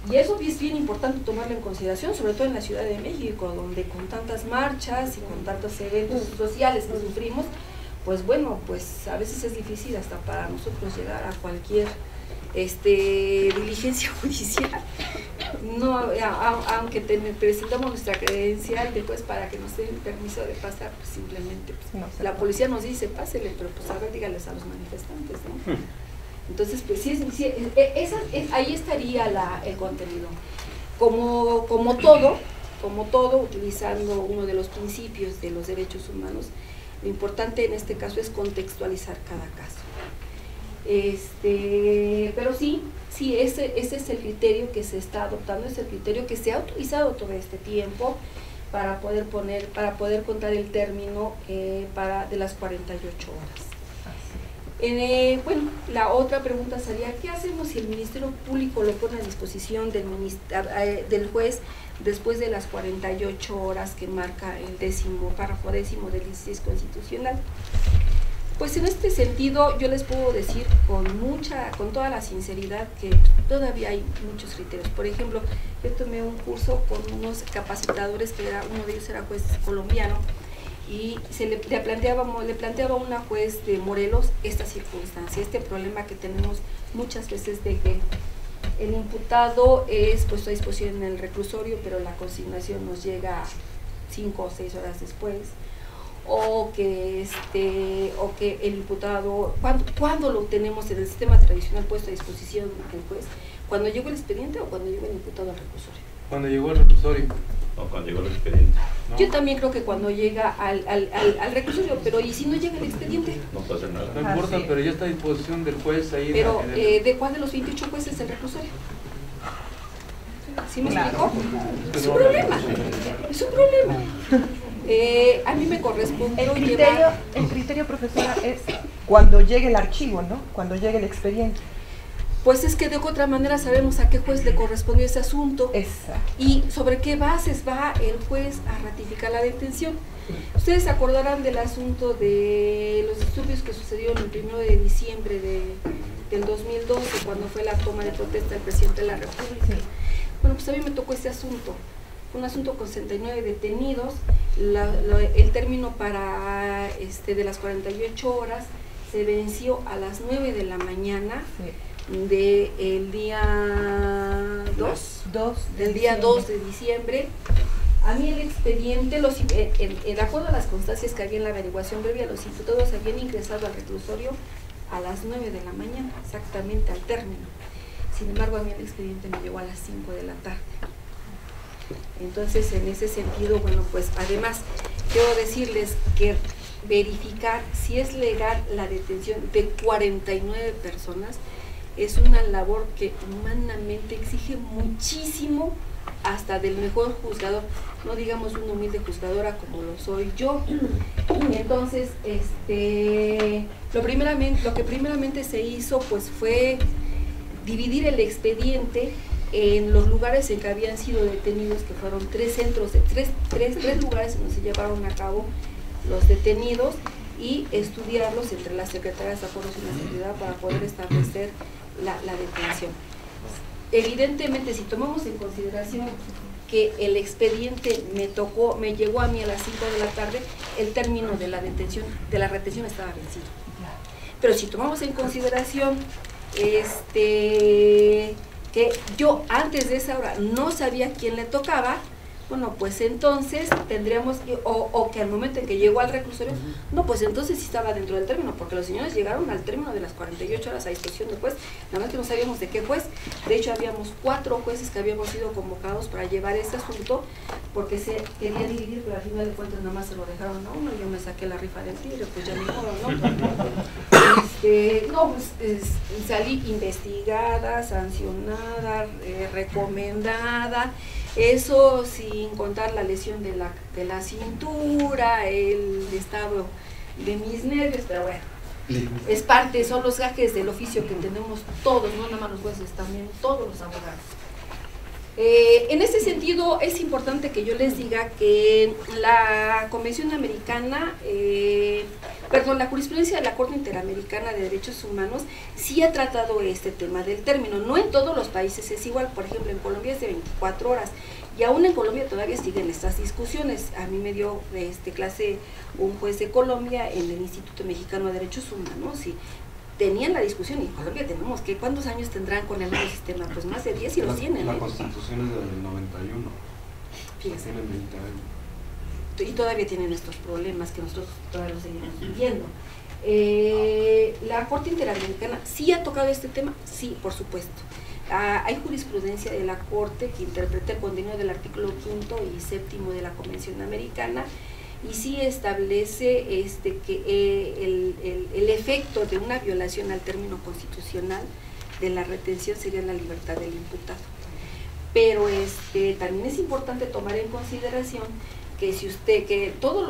Y eso es bien importante tomarlo en consideración, sobre todo en la Ciudad de México, donde con tantas marchas y con tantos eventos sociales que sufrimos, pues bueno, pues a veces es difícil hasta para nosotros llegar a cualquier diligencia judicial. No, aunque presentamos nuestra credencial después para que nos den el permiso de pasar, pues simplemente pues, no, la policía nos dice pásele, pero pues a ver, dígales a los manifestantes, ¿no? Entonces, pues ahí estaría el contenido. Como todo, utilizando uno de los principios de los derechos humanos, lo importante en este caso es contextualizar cada caso. Pero sí, ese es el criterio que se está adoptando, es el criterio que se ha utilizado todo este tiempo para poder contar el término de las 48 horas. Bueno, la otra pregunta sería: ¿qué hacemos si el Ministerio Público lo pone a disposición del juez después de las 48 horas que marca el párrafo 10º del 16 constitucional? Pues en este sentido yo les puedo decir con toda la sinceridad que todavía hay muchos criterios. Por ejemplo, yo tomé un curso con unos capacitadores uno de ellos era juez colombiano, y le planteaba a una juez de Morelos esta circunstancia, este problema que tenemos muchas veces de que el imputado es puesto a disposición en el reclusorio, pero la consignación nos llega 5 o 6 horas después, o que el imputado, ¿cuándo lo tenemos en el sistema tradicional puesto a disposición del juez? ¿Cuando llegó el expediente o cuando llegó el imputado al reclusorio? Cuando llegó al reclusorio. O cuando llegó el expediente. No. Yo también creo que cuando llega al reclusorio, pero ¿y si no llega el expediente? No pasa nada. No importa, pero ya está a disposición del juez ahí. Pero, ¿de cuál de los 28 jueces del reclusorio? ¿Sí me Claro. explico? Es un problema, es un problema. A mí me corresponde El criterio, profesora, es cuando llegue el archivo, ¿no? Cuando llegue el expediente. Pues es que de otra manera sabemos a qué juez le correspondió ese asunto. Exacto. Y sobre qué bases va el juez a ratificar la detención. Ustedes se acordarán del asunto de los disturbios que sucedieron el 1 de diciembre del 2012, cuando fue la toma de protesta del presidente de la República. Bueno, pues a mí me tocó este asunto. Fue un asunto con 69 detenidos. El término para de las 48 horas se venció a las 9 de la mañana. Sí. Del día 2 de diciembre. A mí el expediente, de acuerdo a las constancias que había en la averiguación previa, los imputados habían ingresado al reclusorio a las 9 de la mañana, exactamente al término. Sin embargo, a mí el expediente me llegó a las 5 de la tarde. Entonces, en ese sentido, bueno, pues además, quiero decirles que verificar si es legal la detención de 49 personas es una labor que humanamente exige muchísimo, hasta del mejor juzgador, no digamos una humilde juzgadora como lo soy yo. Entonces, lo que primeramente se hizo pues fue dividir el expediente en los lugares en que habían sido detenidos, que fueron tres lugares en donde se llevaron a cabo los detenidos, y estudiarlos entre las secretarias de Aforos y la Seguridad para poder establecer la detención. Evidentemente, si tomamos en consideración que el expediente me llegó a mí a las 5 de la tarde, el término de la detención, de la retención estaba vencido. Pero si tomamos en consideración que yo antes de esa hora no sabía quién le tocaba, bueno, pues entonces tendríamos, o que al momento en que llegó al reclusorio, no, pues entonces sí estaba dentro del término, porque los señores llegaron al término de las 48 horas a disposición del juez, nada más que no sabíamos de qué juez. De hecho, habíamos 4 jueces que habíamos sido convocados para llevar ese asunto, porque se quería dividir, pero al final de cuentas nada más se lo dejaron a uno. Yo me saqué la rifa del tigre, pues ya me dijeron, ¿no? Salí investigada, sancionada, recomendada. Eso sin contar la lesión de la cintura, el estado de mis nervios, pero bueno, es parte, son los gajes del oficio que tenemos todos, no nada más los jueces, también todos los abogados. En ese sentido, es importante que yo les diga que la Convención Americana, la jurisprudencia de la Corte Interamericana de Derechos Humanos sí ha tratado este tema del término. No en todos los países es igual. Por ejemplo, en Colombia es de 24 horas, y aún en Colombia todavía siguen estas discusiones. A mí me dio clase un juez de Colombia en el Instituto Mexicano de Derechos Humanos, y tenían la discusión, y en Colombia tenemos que, ¿cuántos años tendrán con el nuevo sistema? Pues más de 10 y los tienen. La Constitución es del 91. Fíjense. Tienen 20 años. Y todavía tienen estos problemas que nosotros todavía los seguimos viviendo. La Corte Interamericana sí ha tocado este tema, sí, por supuesto. Hay jurisprudencia de la Corte que interpreta el contenido del artículo 5º y 7º de la Convención Americana, y sí establece que el efecto de una violación al término constitucional de la retención sería la libertad del imputado. Pero también es importante tomar en consideración que que todos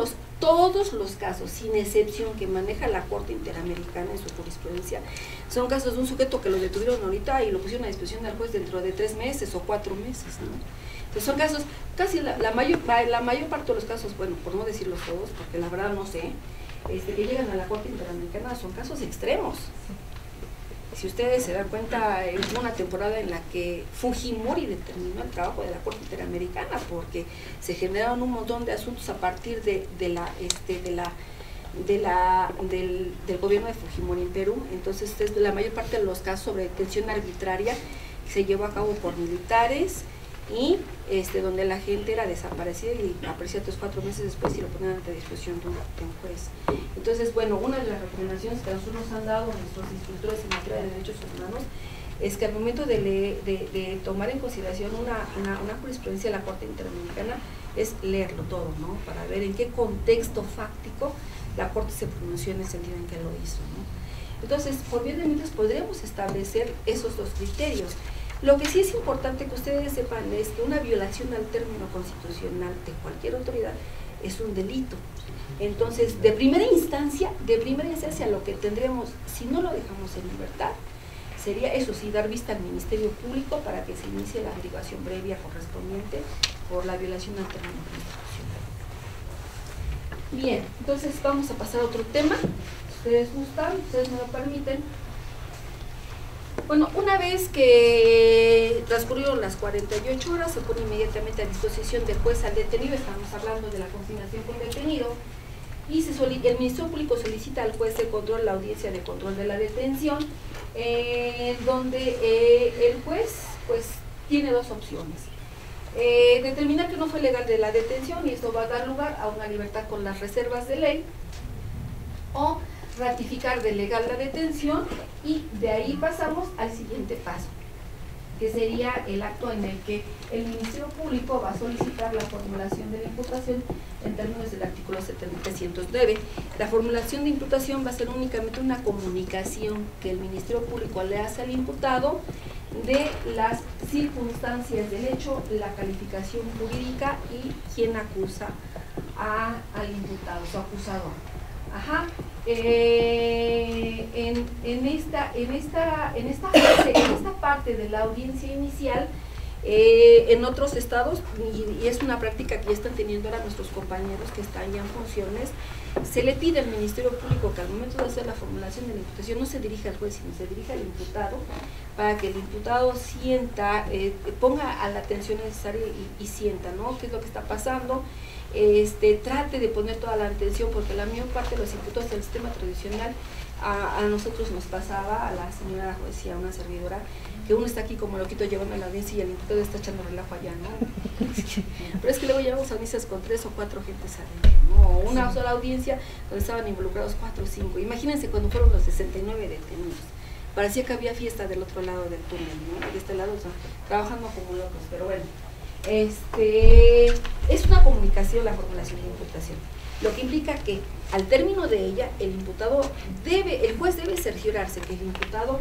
los casos, sin excepción, que maneja la Corte Interamericana en su jurisprudencia, son casos de un sujeto que lo detuvieron ahorita y lo pusieron a disposición del juez dentro de 3 meses o 4 meses, ¿no? Entonces son casos, casi la mayor parte de los casos, bueno, por no decirlos todos, porque la verdad no sé, que llegan a la Corte Interamericana son casos extremos. Si ustedes se dan cuenta, hubo una temporada en la que Fujimori determinó el trabajo de la Corte Interamericana, porque se generaron un montón de asuntos a partir del gobierno de Fujimori en Perú. Entonces, la mayor parte de los casos sobre detención arbitraria se llevó a cabo por militares, y donde la gente era desaparecida y aparecía 3 o 4 meses después y lo ponían ante disposición de un juez. Entonces, bueno, una de las recomendaciones que a nosotros nos han dado nuestros instructores en materia de derechos humanos es que al momento de tomar en consideración una jurisprudencia de la Corte Interamericana es leerlo todo, ¿no? Para ver en qué contexto fáctico la Corte se pronunció en el sentido en que lo hizo, ¿no? Entonces, por bien de mientras podríamos establecer esos 2 criterios. Lo que sí es importante que ustedes sepan es que una violación al término constitucional de cualquier autoridad es un delito. Entonces, de primera instancia, lo que tendríamos, si no lo dejamos en libertad, sería eso sí, dar vista al Ministerio Público para que se inicie la averiguación previa correspondiente por la violación al término constitucional. Bien, entonces vamos a pasar a otro tema. Si ustedes gustan, ustedes me lo permiten. Bueno, una vez que transcurrieron las 48 horas, se pone inmediatamente a disposición del juez al detenido, estamos hablando de la consignación con detenido, y el Ministerio Público solicita al juez de control la audiencia de control de la detención, donde el juez pues tiene dos opciones. Determinar que no fue legal de la detención y esto va a dar lugar a una libertad con las reservas de ley, o ratificar de legal la detención, y de ahí pasamos al siguiente paso, que sería el acto en el que el Ministerio Público va a solicitar la formulación de la imputación en términos del artículo 709. La formulación de imputación va a ser únicamente una comunicación que el Ministerio Público le hace al imputado de las circunstancias del hecho, la calificación jurídica y quién acusa al imputado, su acusador. Ajá. En esta parte de la audiencia inicial, en otros estados, y es una práctica que ya están teniendo ahora nuestros compañeros que están ya en funciones, se le pide al Ministerio Público que al momento de hacer la formulación de la imputación no se dirija al juez, sino se dirija al imputado, para que el imputado sienta, ponga a la atención necesaria y sienta, ¿no?, qué es lo que está pasando. Trate de poner toda la atención, porque la mayor parte de los imputados del sistema tradicional, a nosotros nos pasaba, a la señora juez y a una servidora, que uno está aquí como loquito llevando a la audiencia y el imputado está echando relajo allá, ¿no? Pero es que luego llevamos audiencias con 3 o 4 gentes adentro, ¿no? O una sola audiencia donde estaban involucrados 4 o 5. Imagínense cuando fueron los 69 detenidos. Parecía que había fiesta del otro lado del túnel, ¿no? De este lado, o sea, trabajando como locos, pero bueno. Es una comunicación la formulación de imputación, lo que implica que al término de ella el juez debe cerciorarse que el imputado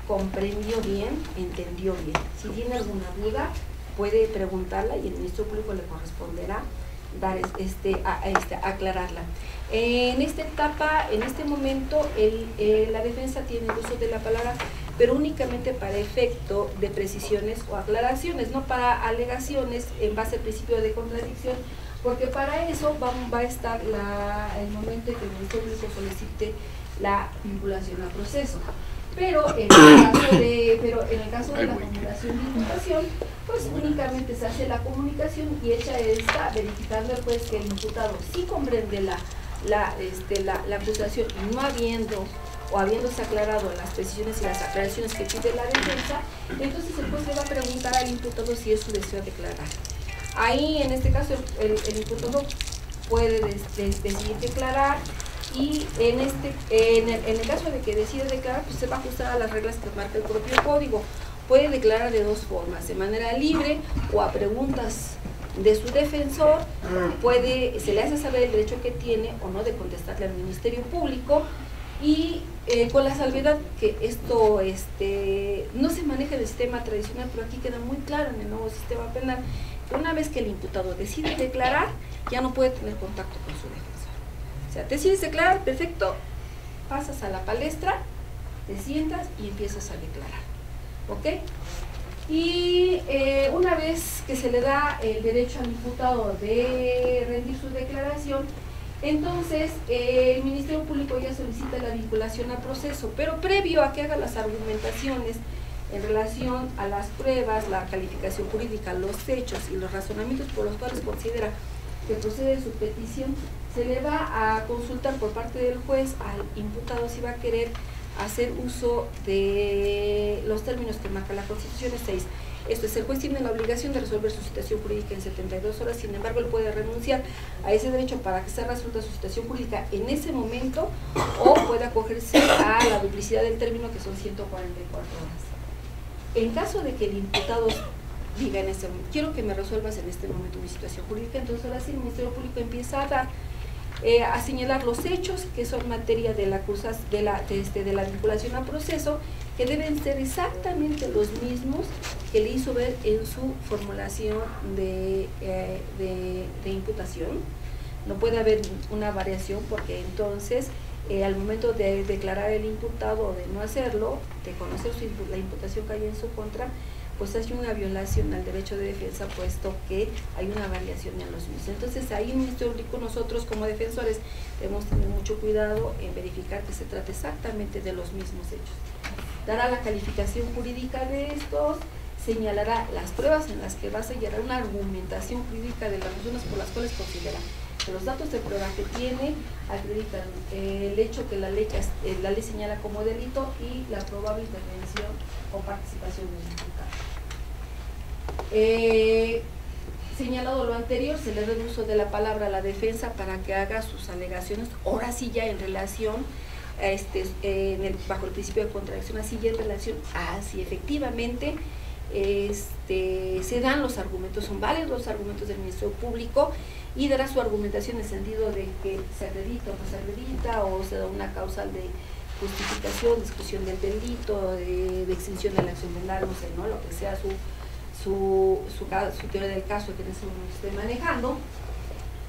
comprendió bien, entendió bien. Si tiene alguna duda puede preguntarla y el Ministerio Público le corresponderá dar aclararla. En esta etapa, en este momento, la defensa tiene el uso de la palabra, pero únicamente para efecto de precisiones o aclaraciones, no para alegaciones en base al principio de contradicción, porque para eso va a estar el momento en que el Ministerio Público solicite la vinculación al proceso. Pero en el caso de la formulación de imputación, pues únicamente se hace la comunicación y hecha esta, verificando al juez que el imputado sí comprende la acusación, no habiéndose aclarado las precisiones y las aclaraciones que pide la defensa, entonces el juez le va a preguntar al imputado si es su deseo declarar. Ahí, en este caso, el imputado puede decidir declarar, y en el caso de que decide declarar, pues se va a ajustar a las reglas que marca el propio código. Puede declarar de dos formas: de manera libre o a preguntas de su defensor. Se le hace saber el derecho que tiene o no de contestarle al Ministerio Público, y con la salvedad que esto no se maneja en el sistema tradicional, pero aquí queda muy claro en el nuevo sistema penal, que una vez que el imputado decide declarar, ya no puede tener contacto con su defensor. O sea, decides declarar, perfecto, pasas a la palestra, te sientas y empiezas a declarar, ¿ok? Y una vez que se le da el derecho al imputado de rendir su declaración, entonces el Ministerio Público ya solicita la vinculación al proceso, pero previo a que haga las argumentaciones en relación a las pruebas, la calificación jurídica, los hechos y los razonamientos por los cuales considera que procede su petición, se le va a consultar por parte del juez al imputado si va a querer hacer uso de los términos que marca la Constitución 6. Esto es, el juez tiene la obligación de resolver su situación jurídica en 72 horas, sin embargo, él puede renunciar a ese derecho para que sea resuelta su situación jurídica en ese momento, o puede acogerse a la duplicidad del término, que son 144 horas. En caso de que el imputado diga quiero que me resuelvas en este momento mi situación jurídica, entonces ahora sí el Ministerio Público empieza a dar a señalar los hechos que son materia de la vinculación a proceso, que deben ser exactamente los mismos que le hizo ver en su formulación de imputación. No puede haber una variación, porque entonces al momento de declarar el imputado o de no hacerlo, de conocer la imputación que hay en su contra, pues hay una violación al derecho de defensa, puesto que hay una variación en los mismos. Entonces ahí en el Ministerio Público nosotros como defensores debemos tener mucho cuidado en verificar que se trate exactamente de los mismos hechos. Dará la calificación jurídica de estos, señalará las pruebas en las que va a señalar una argumentación jurídica de las razones por las cuales considera que los datos de prueba que tiene acreditan el hecho que la ley señala como delito y la probable intervención o participación del imputado. Señalado lo anterior, se le da el uso de la palabra a la defensa para que haga sus alegaciones, ahora sí ya en relación bajo el principio de contradicción, así ya en relación a si efectivamente se dan los argumentos, son válidos los argumentos del Ministerio Público, y dará su argumentación en el sentido de que se acredita o no se acredita, o se da una causal de justificación, de exclusión del delito, de extinción de la acción penal, no sé, ¿no? Lo que sea su teoría del caso que en ese momento esté manejando.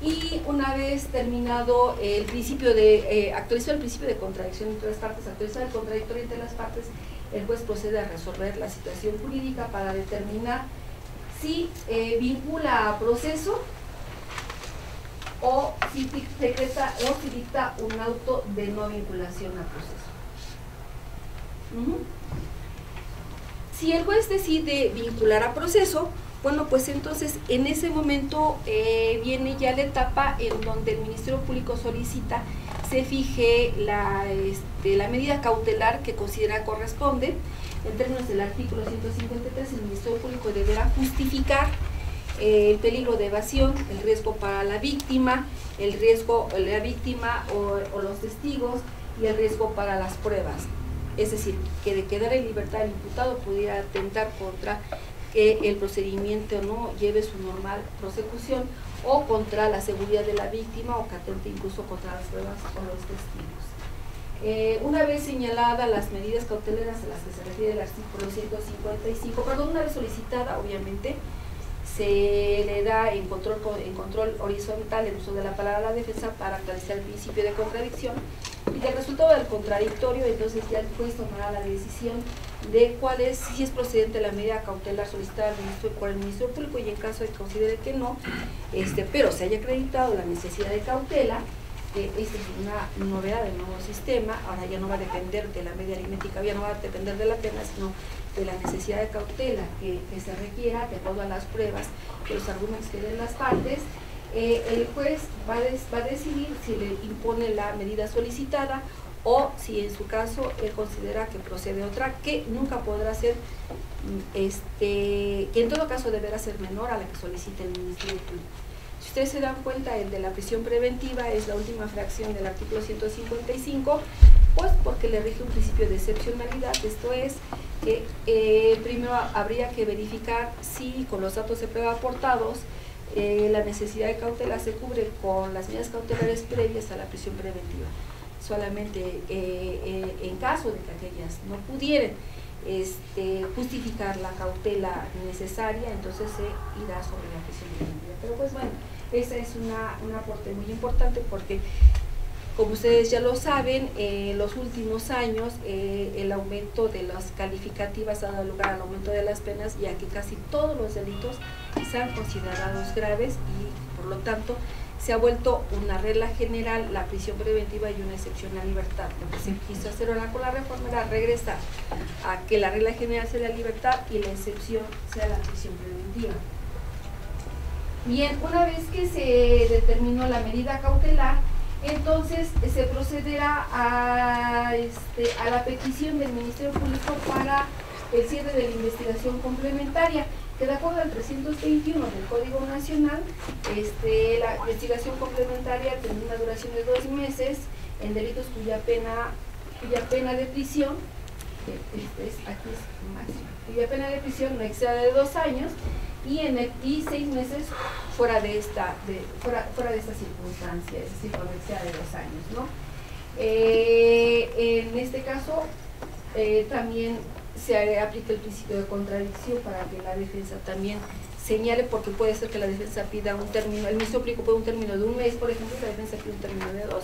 Y una vez terminado el principio actualizado el principio de contradicción entre las partes, actualizado el contradictorio entre las partes, el juez procede a resolver la situación jurídica para determinar si vincula a proceso o si decreta o si dicta un auto de no vinculación a proceso. Si el juez decide vincular a proceso, bueno, pues entonces en ese momento viene ya la etapa en donde el Ministerio Público solicita se fije la medida cautelar que considera corresponde. En términos del artículo 153, el Ministerio Público deberá justificar el peligro de evasión, el riesgo para la víctima, el riesgo de la víctima o los testigos, y el riesgo para las pruebas. Es decir, que de quedar en libertad el imputado pudiera atentar contra que el procedimiento no lleve su normal prosecución, o contra la seguridad de la víctima, o que atente incluso contra las pruebas o los testigos. Una vez señaladas las medidas cautelares a las que se refiere el artículo 155, una vez solicitada, obviamente, se le da en control horizontal el uso de la palabra a la defensa para aclarar el principio de contradicción, y del resultado del contradictorio, entonces ya el juez tomará la decisión de cuál es, si es procedente la medida cautelar solicitada por el Ministerio Público, y en caso de que considere que no, pero se haya acreditado la necesidad de cautela. Esta es una novedad del nuevo sistema. Ahora ya no va a depender de la media aritmética, ya no va a depender de la pena, sino de la necesidad de cautela que se requiera de todas las pruebas, de los argumentos que den las partes. El juez va a decidir si le impone la medida solicitada, o si en su caso él considera que procede otra, que nunca podrá ser, que en todo caso deberá ser menor a la que solicite el Ministerio Público. Si ustedes se dan cuenta, el de la prisión preventiva es la última fracción del artículo 155, pues porque le rige un principio de excepcionalidad. Esto es que primero habría que verificar si con los datos de prueba aportados la necesidad de cautela se cubre con las medidas cautelares previas a la prisión preventiva. Solamente en caso de que aquellas no pudieran justificar la cautela necesaria, entonces se irá sobre la prisión preventiva. Pero pues bueno, esa es un aporte muy importante, porque como ustedes ya lo saben, en los últimos años el aumento de las calificativas ha dado lugar al aumento de las penas, ya que casi todos los delitos sean considerados graves, y por lo tanto se ha vuelto una regla general la prisión preventiva y una excepción a libertad. Lo que se quiso hacer ahora con la reforma era regresar a que la regla general sea la libertad y la excepción sea la prisión preventiva. Bien, una vez que se determinó la medida cautelar, entonces se procederá a la petición del Ministerio Público para el cierre de la investigación complementaria, que de acuerdo al 321 del Código Nacional, la investigación complementaria tendrá una duración de 2 meses en delitos cuya pena de prisión, aquí es máxima, cuya pena de prisión no exceda de 2 años, y 6 meses fuera de esta circunstancia, es decir, cuando sea de 2 años, ¿no? En este caso, también se aplica el principio de contradicción para que la defensa también señale, porque puede ser que la defensa pida un término, el Ministerio Público pide un término de 1 mes, por ejemplo, y la defensa pide un término de 2,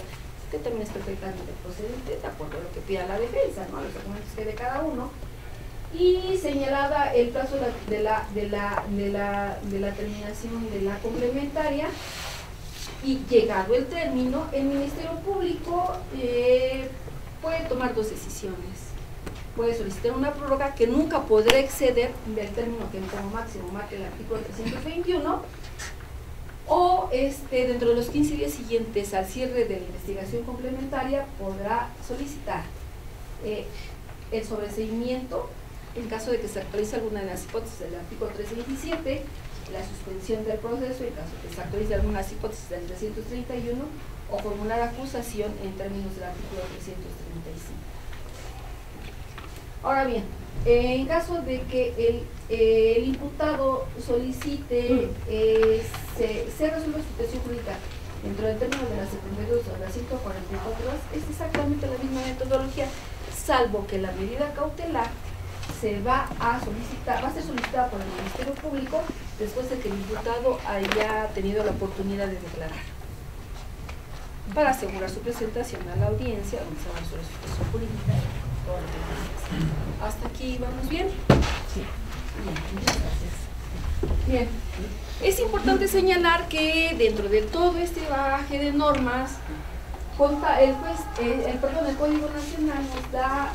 que también es perfectamente procedente, de acuerdo a lo que pida la defensa, ¿no? A los argumentos que de cada uno. Y señalada el plazo de la terminación de la complementaria, y llegado el término, el Ministerio Público puede tomar 2 decisiones. Puede solicitar una prórroga que nunca podrá exceder del término que como máximo marca el artículo 321, o dentro de los 15 días siguientes al cierre de la investigación complementaria podrá solicitar el sobreseimiento en caso de que se actualice alguna de las hipótesis del artículo 327, la suspensión del proceso en caso de que se actualice alguna de las hipótesis del 331, o formular acusación en términos del artículo 335. Ahora bien, en caso de que el imputado solicite se resuelva su situación jurídica dentro del término de las 72 o las 144 horas, es exactamente la misma metodología, salvo que la medida cautelar va a ser solicitada por el Ministerio Público después de que el imputado haya tenido la oportunidad de declarar, para asegurar su presentación a la audiencia donde se va a resolver su situación jurídica. ¿Hasta aquí vamos bien? Sí. Bien, muchas gracias. Bien, es importante señalar que dentro de todo este bagaje de normas, el Código Nacional nos da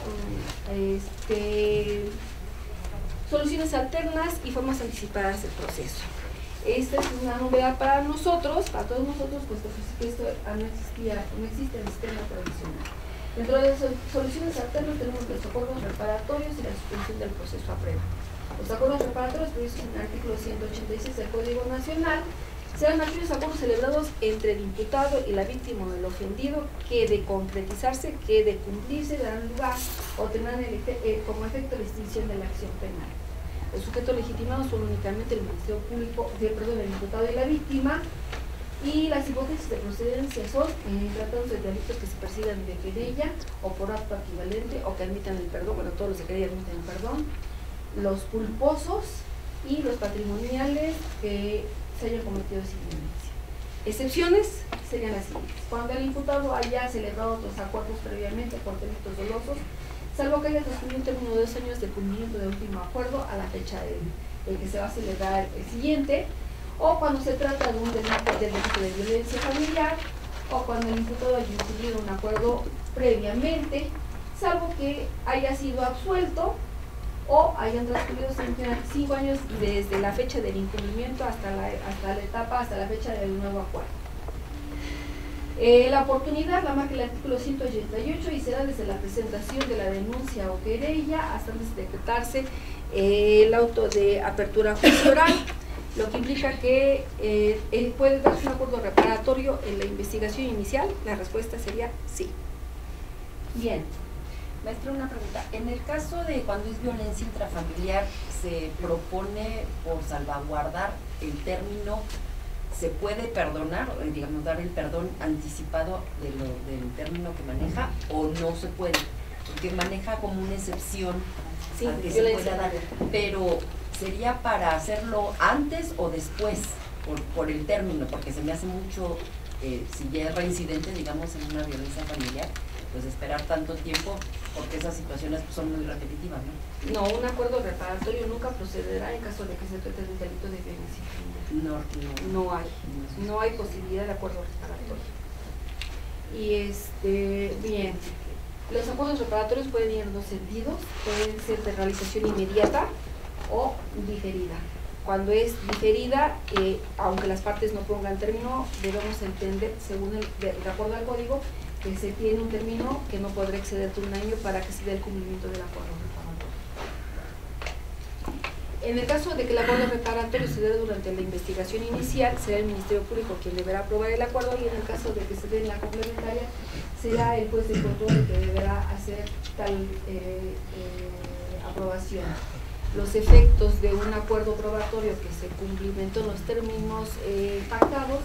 soluciones alternas y formas anticipadas del proceso. Esta es una novedad para nosotros, para todos nosotros, puesto que esto no existe en el sistema tradicional. Dentro de las soluciones alternas tenemos los acuerdos reparatorios y la suspensión del proceso a prueba. Los acuerdos reparatorios previstos en el artículo 186 del Código Nacional serán aquellos acuerdos celebrados entre el imputado y la víctima o el ofendido que de concretizarse, que de cumplirse darán lugar o tendrán como efecto la extinción de la acción penal. Los sujetos legitimados son únicamente el Ministerio Público, el imputado y la víctima, y las hipótesis de procedencia son tratándose de delitos que se persigan de querella o por acto equivalente o que admitan el perdón, bueno, todos los de querella admiten el perdón, los culposos y los patrimoniales que se hayan cometido sin violencia. Excepciones serían las siguientes: cuando el imputado haya celebrado otros acuerdos previamente por delitos dolosos, salvo que haya transcurrido un término de 2 años de cumplimiento del último acuerdo a la fecha del que se va a celebrar el siguiente, o cuando se trata de un delito de violencia familiar, o cuando el imputado haya incurrido un acuerdo previamente, salvo que haya sido absuelto o hayan transcurrido 5 años desde la fecha del incumplimiento hasta la fecha del nuevo acuerdo. La oportunidad la marca el artículo 188 y será desde la presentación de la denuncia o querella hasta antes de decretarse el auto de apertura juicio oral, lo que implica que puede darse un acuerdo reparatorio en la investigación inicial. La respuesta sería sí. Bien. Maestra, una pregunta. En el caso de cuando es violencia intrafamiliar, se propone por salvaguardar el término, ¿se puede perdonar, digamos, dar el perdón anticipado del término que maneja, o no se puede? Porque maneja como una excepción sí, a que se pueda dar, pero ¿sería para hacerlo antes o después por el término? Porque se me hace mucho, si ya es reincidente, digamos, en una violencia familiar, pues esperar tanto tiempo, porque esas situaciones pues, son muy repetitivas, ¿no? No, un acuerdo reparatorio nunca procederá en caso de que se trate de un delito de violencia familiar. No hay posibilidad de acuerdo reparatorio. Y bien, los acuerdos reparatorios pueden ir en 2 sentidos, pueden ser de realización inmediata o diferida. Cuando es diferida, aunque las partes no pongan término, debemos entender, según de acuerdo al código, que se tiene un término que no podrá exceder de 1 año para que se dé el cumplimiento del acuerdo reparatorio. En el caso de que el acuerdo reparatorio se dé durante la investigación inicial, será el Ministerio Público quien deberá aprobar el acuerdo, y en el caso de que se dé en la complementaria, será el juez de control el que deberá hacer tal aprobación. los efectos de un acuerdo probatorio que se cumplimentó en los términos pactados,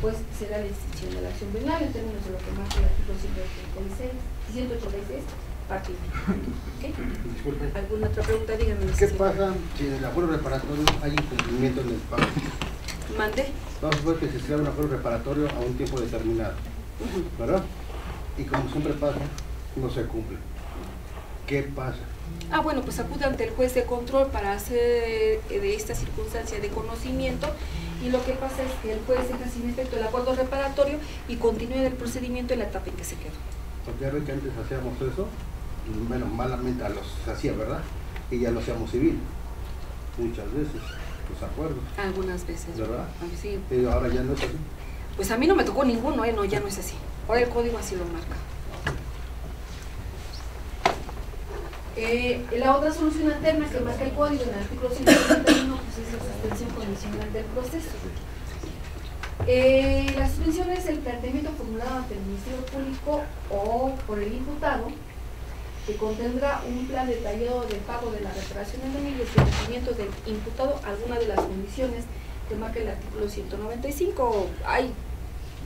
pues será la extinción de la acción penal en términos de lo que marca el artículo 186, parte ¿okay? Disculpe. ¿Alguna otra pregunta? Díganme. ¿Qué pasa si en el acuerdo reparatorio hay incumplimiento en el pago? Mande. Vamos a ver que se crea un acuerdo reparatorio a un tiempo determinado, ¿verdad? Y como siempre pasa, no se cumple. ¿Qué pasa? Ah, bueno, pues acude ante el juez de control para hacer de esta circunstancia de conocimiento, y lo que pasa es que el juez deja sin efecto el acuerdo reparatorio y continúa el procedimiento en la etapa en que se quedó. Porque ya ve que antes hacíamos eso, bueno, malamente a los se hacía, ¿verdad? Y ya lo hacíamos civil, muchas veces, los acuerdos. Algunas veces. ¿Verdad? Sí. Pero ahora ya no es así. Pues a mí no me tocó ninguno, no, ya no es así. Ahora el código así lo marca. La otra solución alterna que marca el código en el artículo 171 pues es la suspensión condicional del proceso. La suspensión es el planteamiento formulado ante el Ministerio Público o por el imputado, que contendrá un plan detallado del pago de la reparación del daño y el sometimiento del imputado a alguna de las condiciones que marca el artículo 195. Hay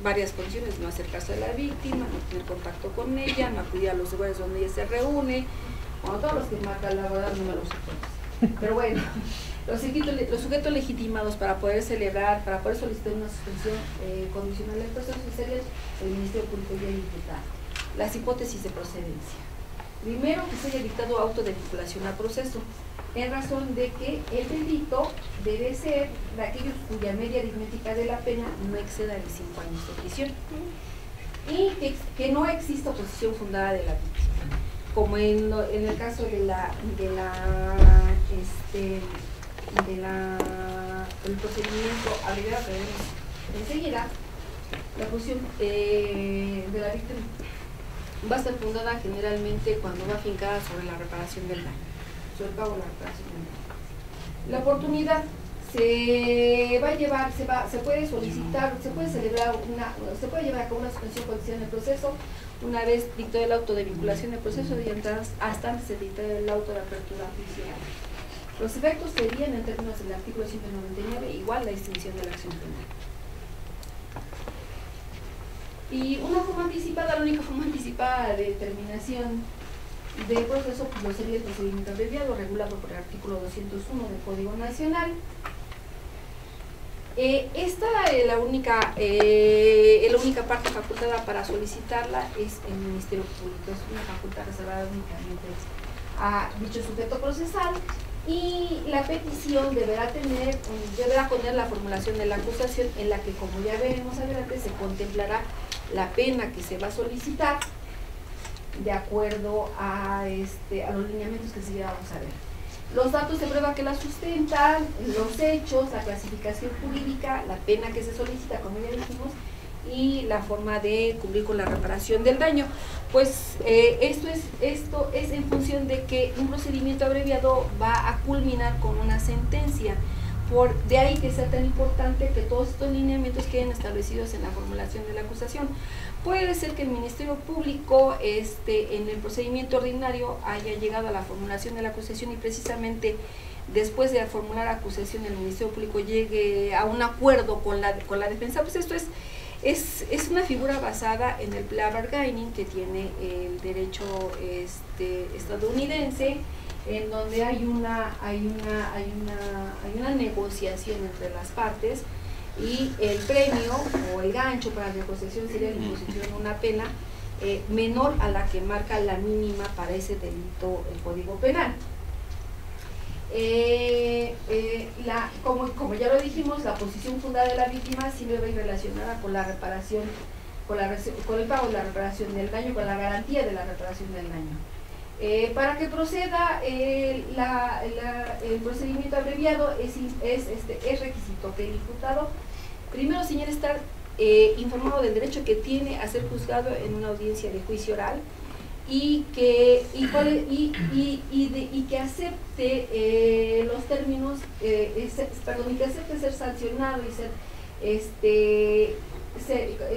varias condiciones: no hacer caso de la víctima, no tener contacto con ella, no acudir a los lugares donde ella se reúne. Bueno, todos los que marcan, la verdad no me los acuerdo. Pero bueno, los sujetos legitimados para poder celebrar, para poder solicitar una suspensión condicional del proceso serían el Ministerio Público y el imputado. Las hipótesis de procedencia. Primero, que se haya dictado auto de vinculación al proceso, en razón de que el delito debe ser de aquellos cuya media aritmética de la pena no exceda de 5 años de prisión, y que no exista oposición fundada de la víctima, como en el caso el procedimiento abreviado que veremos enseguida. La posición de la víctima va a estar fundada generalmente cuando va afincada sobre la reparación del daño, sobre el pago de la reparación del daño. La oportunidad se va a llevar, se puede solicitar, se puede celebrar se puede llevar a cabo una suspensión condicional del proceso una vez dictado el auto de vinculación del proceso y hasta antes de dictar el auto de apertura judicial. Los efectos serían, en términos del artículo 199, igual la extinción de la acción penal. Y una forma anticipada, la única forma anticipada de determinación del proceso, pues lo sería el procedimiento abreviado, regulado por el artículo 201 del Código Nacional. Esta la única parte facultada para solicitarla es el Ministerio Público. Es una facultad reservada únicamente a dicho sujeto procesal, y la petición deberá contener la formulación de la acusación, en la que, como ya veremos adelante, se contemplará la pena que se va a solicitar de acuerdo a los lineamientos que enseguida vamos a ver. Los datos de prueba que la sustentan, los hechos, la clasificación jurídica, la pena que se solicita, como ya dijimos, y la forma de cumplir con la reparación del daño. Pues esto es en función de que un procedimiento abreviado va a culminar con una sentencia. De ahí que sea tan importante que todos estos lineamientos queden establecidos en la formulación de la acusación. Puede ser que el Ministerio Público en el procedimiento ordinario haya llegado a la formulación de la acusación, y precisamente después de formular la acusación el Ministerio Público llegue a un acuerdo con la defensa. Pues esto es una figura basada en el plea bargaining que tiene el derecho estadounidense, en donde hay una negociación entre las partes, y el premio o el gancho para la negociación sería la imposición de una pena menor a la que marca la mínima para ese delito el Código Penal. Como ya lo dijimos, la posición fundada de la víctima siempre va a ir relacionada con la reparación, con el pago de la reparación del daño, con la garantía de la reparación del daño. Para que proceda el procedimiento abreviado es requisito que el imputado primero señale estar informado del derecho que tiene a ser juzgado en una audiencia de juicio oral, y que acepte los términos, y que acepte ser sancionado y ser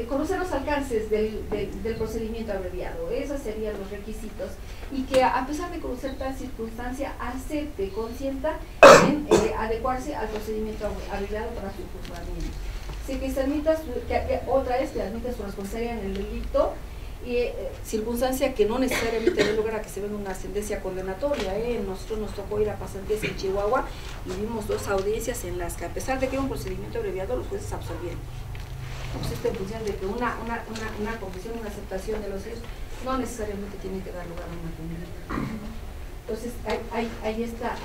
conocer los alcances del procedimiento abreviado, esos serían los requisitos, y que a pesar de conocer tal circunstancia, acepte, consienta en adecuarse al procedimiento abreviado para su juzgamiento. Que se admita otra vez que admita su responsabilidad en el delito, circunstancia que no necesariamente dé lugar a que se venga una sentencia condenatoria. Nosotros nos tocó ir a pasantías en Chihuahua y vimos 2 audiencias en las que, a pesar de que era un procedimiento abreviado, los jueces absolvieron. Pues esto en función de que una confesión, una aceptación de los hechos no necesariamente tiene que dar lugar a una condena. Entonces hay esta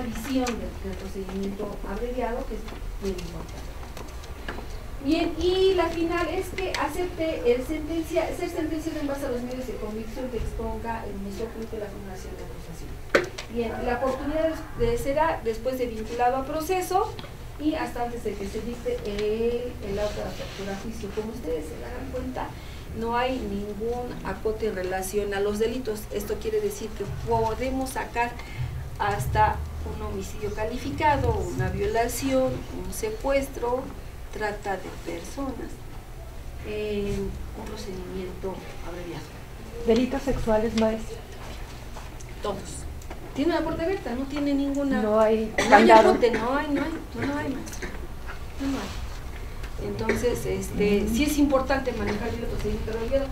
visión del procedimiento abreviado que es muy importante. Bien, y la final es que acepte ser sentenciado en base a los medios de convicción que exponga el Ministerio Público de la Fundación de Acusación. Bien, la oportunidad será después de vinculado a proceso y hasta antes de que se dicte el auto de apertura a juicio. Como ustedes se darán cuenta, no hay ningún acote en relación a los delitos. Esto quiere decir que podemos sacar hasta un homicidio calificado, una violación, un secuestro, trata de personas, un procedimiento abreviado. ¿Delitos sexuales, maestra? Todos. Tiene una puerta abierta, no tiene ninguna... No hay candado. acote, no hay, maestra. No hay. Entonces, sí es importante manejar bien el procedimiento abreviado.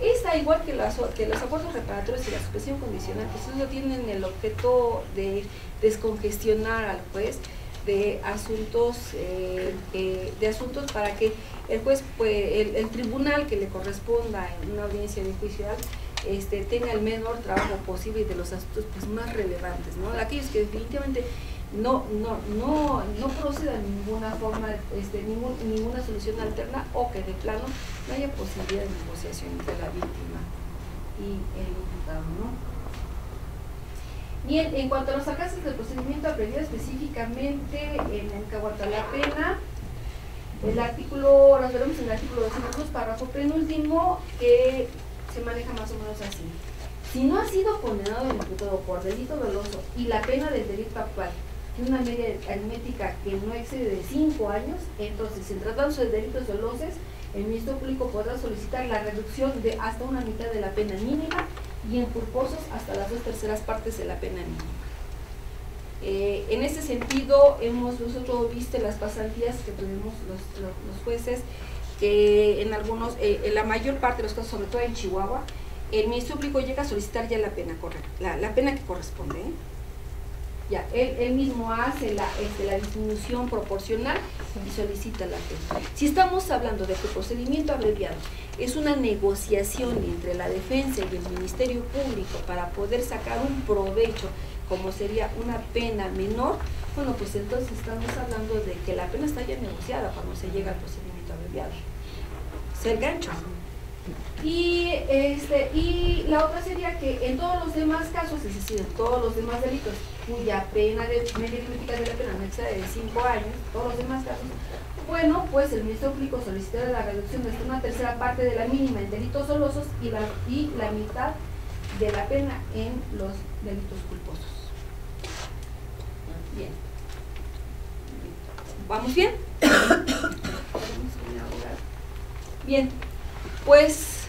Esta, igual que los acuerdos reparatorios y la suspensión condicional, pues eso tienen el objeto de descongestionar al juez de asuntos para que el juez, pues, el tribunal que le corresponda en una audiencia de juicio tenga el menor trabajo posible de los asuntos, pues, más relevantes, ¿no? Aquellos que definitivamente no proceda de ninguna forma, ninguna solución alterna, o que de plano no haya posibilidad de negociación entre la víctima y el imputado, ¿no? Bien, en cuanto a los alcances del procedimiento abreviado, específicamente en el que aguanta la pena, el artículo, las veremos en el artículo 202, párrafo penúltimo, que se maneja más o menos así. Si no ha sido condenado el imputado por delito doloso y la pena del delito actual tiene una media aritmética que no excede de 5 años, entonces, en tratándose de delitos dolosos, el Ministerio Público podrá solicitar la reducción de hasta una mitad de la pena mínima y en culposos hasta las 2/3 partes de la pena mínima. En ese sentido, hemos nosotros visto las pasantías que tenemos los jueces, que en algunos, en la mayor parte de los casos, sobre todo en Chihuahua, el Ministerio Público llega a solicitar ya la pena correcta, la pena que corresponde. Ya, él mismo hace la disminución proporcional y solicita la pena. Si estamos hablando de que el procedimiento abreviado es una negociación entre la defensa y el Ministerio Público para poder sacar un provecho, como sería una pena menor, bueno, pues entonces estamos hablando de que la pena está ya negociada cuando se llega al procedimiento abreviado. Es el gancho. Y la otra sería que en todos los demás casos, es decir, en todos los demás delitos cuya pena de media crítica de la pena no excede de 5 años, todos los demás casos, bueno, pues el Ministerio Público solicitará la reducción de hasta una 1/3 parte de la mínima en delitos dolosos y la mitad de la pena en los delitos culposos. Bien. ¿Vamos bien? Bien, pues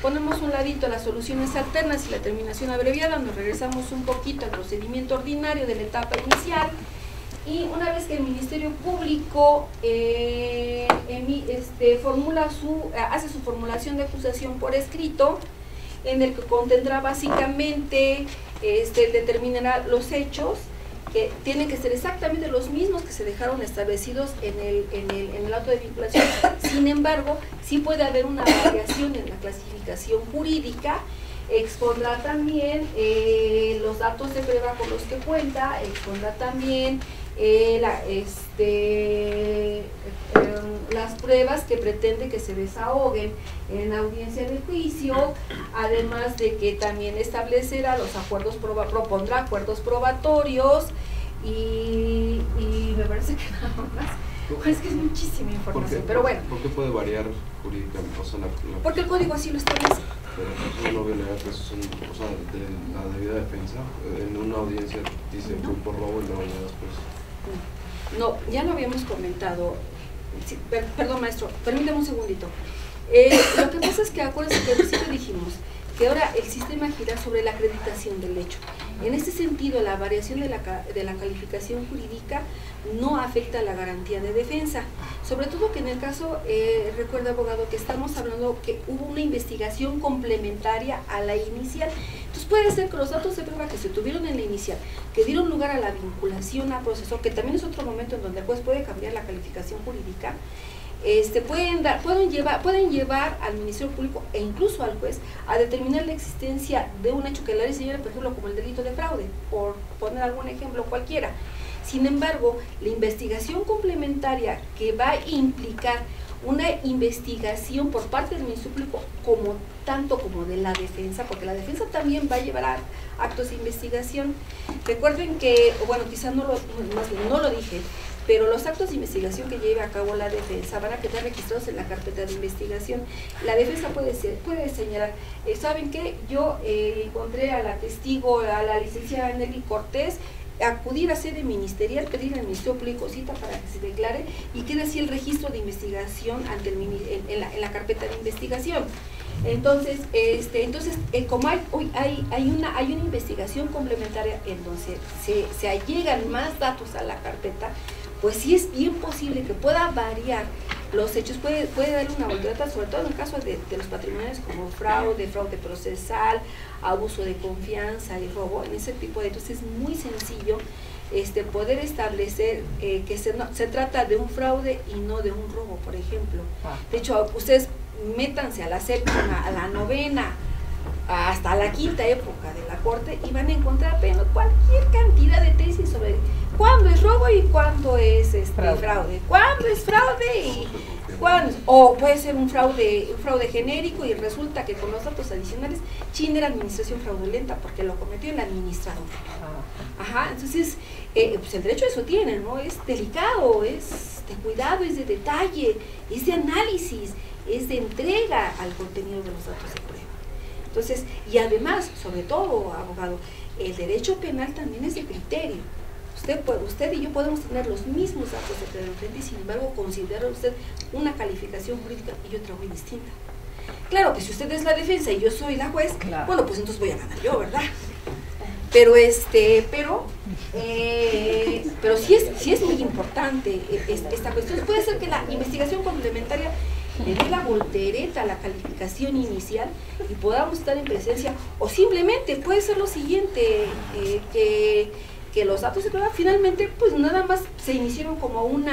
ponemos un ladito las soluciones alternas y la terminación abreviada, nos regresamos un poquito al procedimiento ordinario de la etapa inicial, y una vez que el Ministerio Público hace su formulación de acusación por escrito, en el que contendrá básicamente, determinará los hechos que tienen que ser exactamente los mismos que se dejaron establecidos en el auto de vinculación. Sin embargo, sí puede haber una variación en la clasificación jurídica. Expondrá también los datos de prueba con los que cuenta, expondrá también las pruebas que pretende que se desahoguen en la audiencia de juicio, además de que también establecerá los acuerdos, propondrá acuerdos probatorios y me parece que nada más. Es que es muchísima información, pero bueno. ¿Por qué puede variar jurídicamente? O sea, porque el código así lo establece. Pero no viene a que son, o sea, de la debida defensa. En una audiencia dice culpo robo y luego ya después. No, ya lo habíamos comentado. Sí, perdón, maestro, permítame un segundito. Lo que pasa es que acuérdense que al principio dijimos que ahora el sistema gira sobre la acreditación del hecho. En ese sentido, la variación de la calificación jurídica no afecta a la garantía de defensa. Sobre todo que en el caso, recuerda, abogado, que estamos hablando que hubo una investigación complementaria a la inicial. Entonces puede ser que los datos de prueba que se tuvieron en la inicial, que dieron lugar a la vinculación a proceso, que también es otro momento en donde el juez puede cambiar la calificación jurídica, pueden llevar al Ministerio Público e incluso al juez a determinar la existencia de un hecho que la ley señala, por ejemplo, como el delito de fraude, por poner algún ejemplo cualquiera. Sin embargo, la investigación complementaria que va a implicar una investigación por parte del Ministerio Público tanto como de la defensa, porque la defensa también va a llevar a actos de investigación. Recuerden que, bueno, quizás no lo dije, pero los actos de investigación que lleve a cabo la defensa van a quedar registrados en la carpeta de investigación. La defensa puede señalar, ¿saben qué? Yo encontré a la testigo, a la licenciada Nelly Cortés, acudir a sede ministerial, pedir al Ministerio Público cita para que se declare y quede así el registro de investigación ante en la carpeta de investigación. Entonces, como hay una investigación complementaria en donde se allegan más datos a la carpeta, pues sí es bien posible que pueda variar los hechos, puede darle una voltereta, sobre todo en el caso de los patrimoniales como fraude procesal, abuso de confianza y robo. En ese tipo de hechos es muy sencillo poder establecer que se trata de un fraude y no de un robo, por ejemplo. De hecho, ustedes métanse a la séptima, a la novena, hasta la quinta época de la Corte y van a encontrar apenas cualquier cantidad de tesis sobre cuándo es robo y cuándo es fraude, cuándo es fraude y cuándo, o puede ser un fraude genérico y resulta que con los datos adicionales chinga la administración fraudulenta porque lo cometió el administrador. Ajá, entonces pues el derecho a eso tiene, ¿no? Es delicado, es de cuidado, es de detalle, es de análisis, es de entrega al contenido de los datos de prueba. Entonces, y además, sobre todo, abogado, el derecho penal también es de criterio. Usted y yo podemos tener los mismos datos de prueba enfrente y sin embargo considera usted una calificación jurídica y otra muy distinta. Claro que si usted es la defensa y yo soy la juez, claro, bueno, pues entonces voy a ganar yo, ¿verdad? Pero sí es muy importante esta cuestión. Puede ser que la investigación complementaria le dé la voltereta a la calificación inicial y podamos estar en presencia, o simplemente puede ser lo siguiente, que los datos de prueba finalmente pues nada más se iniciaron como un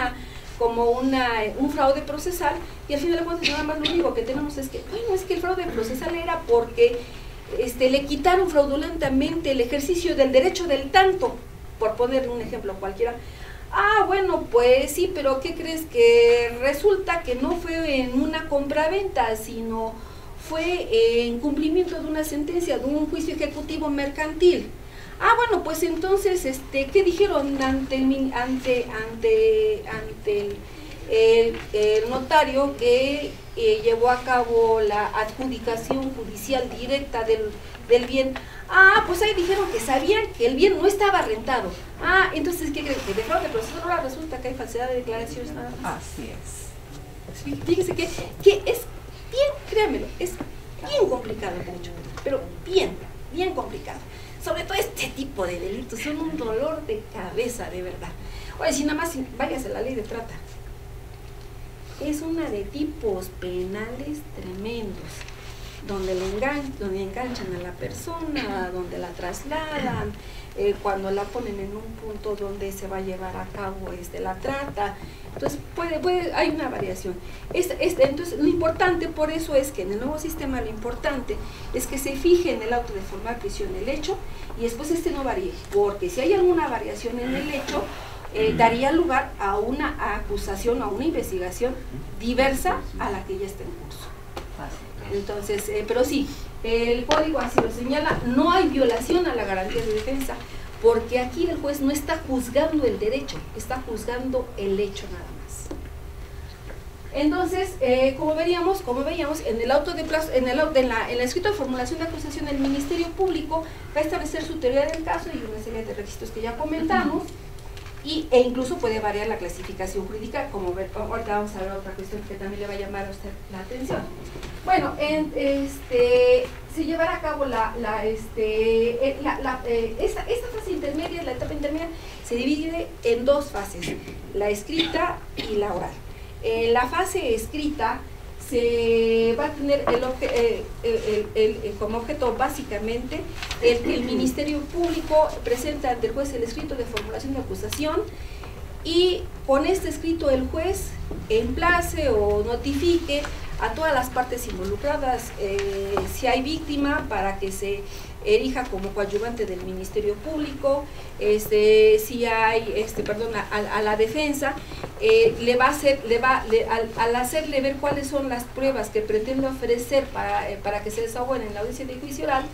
fraude procesal y al final de cuentas nada más lo único que tenemos es que, bueno, es que el fraude procesal era porque le quitaron fraudulentamente el ejercicio del derecho del tanto, por poner un ejemplo cualquiera. Ah, bueno, pues sí, pero ¿qué crees? Que resulta que no fue en una compraventa, sino fue en cumplimiento de una sentencia, de un juicio ejecutivo mercantil. Ah, bueno, pues entonces, ¿qué dijeron ante el notario que llevó a cabo la adjudicación judicial directa del bien? Ah, pues ahí dijeron que sabían que el bien no estaba rentado. Ah, entonces, ¿qué creen? Que de fraude procesal ahora resulta que hay falsedad de declaraciones nada más. Así es. Fíjense que es bien, créanmelo, es bien complicado el derecho, pero bien complicado. Sobre todo este tipo de delitos son un dolor de cabeza, de verdad. Oye, si nada más váyase a la ley de trata. Es una de tipos penales tremendos, donde enganchan a la persona, donde la trasladan, cuando la ponen en un punto donde se va a llevar a cabo la trata. Entonces hay una variación. Entonces lo importante por eso es que en el nuevo sistema lo importante es que se fije en el auto de formal prisión el hecho y después no varíe, porque si hay alguna variación en el hecho, daría lugar a una acusación, a una investigación diversa a la que ya está en curso. Entonces, pero sí, el código así lo señala, no hay violación a la garantía de defensa, porque aquí el juez no está juzgando el derecho, está juzgando el hecho nada más. Entonces, como veíamos, en el auto de plazo, en la escrito de formulación de acusación, el Ministerio Público va a establecer su teoría del caso y una serie de requisitos que ya comentamos. e incluso puede variar la clasificación jurídica, como ahorita vamos a ver otra cuestión que también le va a llamar a usted la atención. Bueno, se llevará a cabo esta fase intermedia, la etapa intermedia, se divide en dos fases, la escrita y la oral. En la fase escrita se va a tener como objeto básicamente el que el Ministerio Público presente ante el juez el escrito de formulación de acusación, y con este escrito el juez emplace o notifique a todas las partes involucradas, si hay víctima, para que se erija como coadyuvante del Ministerio Público, si hay, a la defensa, al hacerle ver cuáles son las pruebas que pretende ofrecer para que se desahoguen en la audiencia de juicio oral,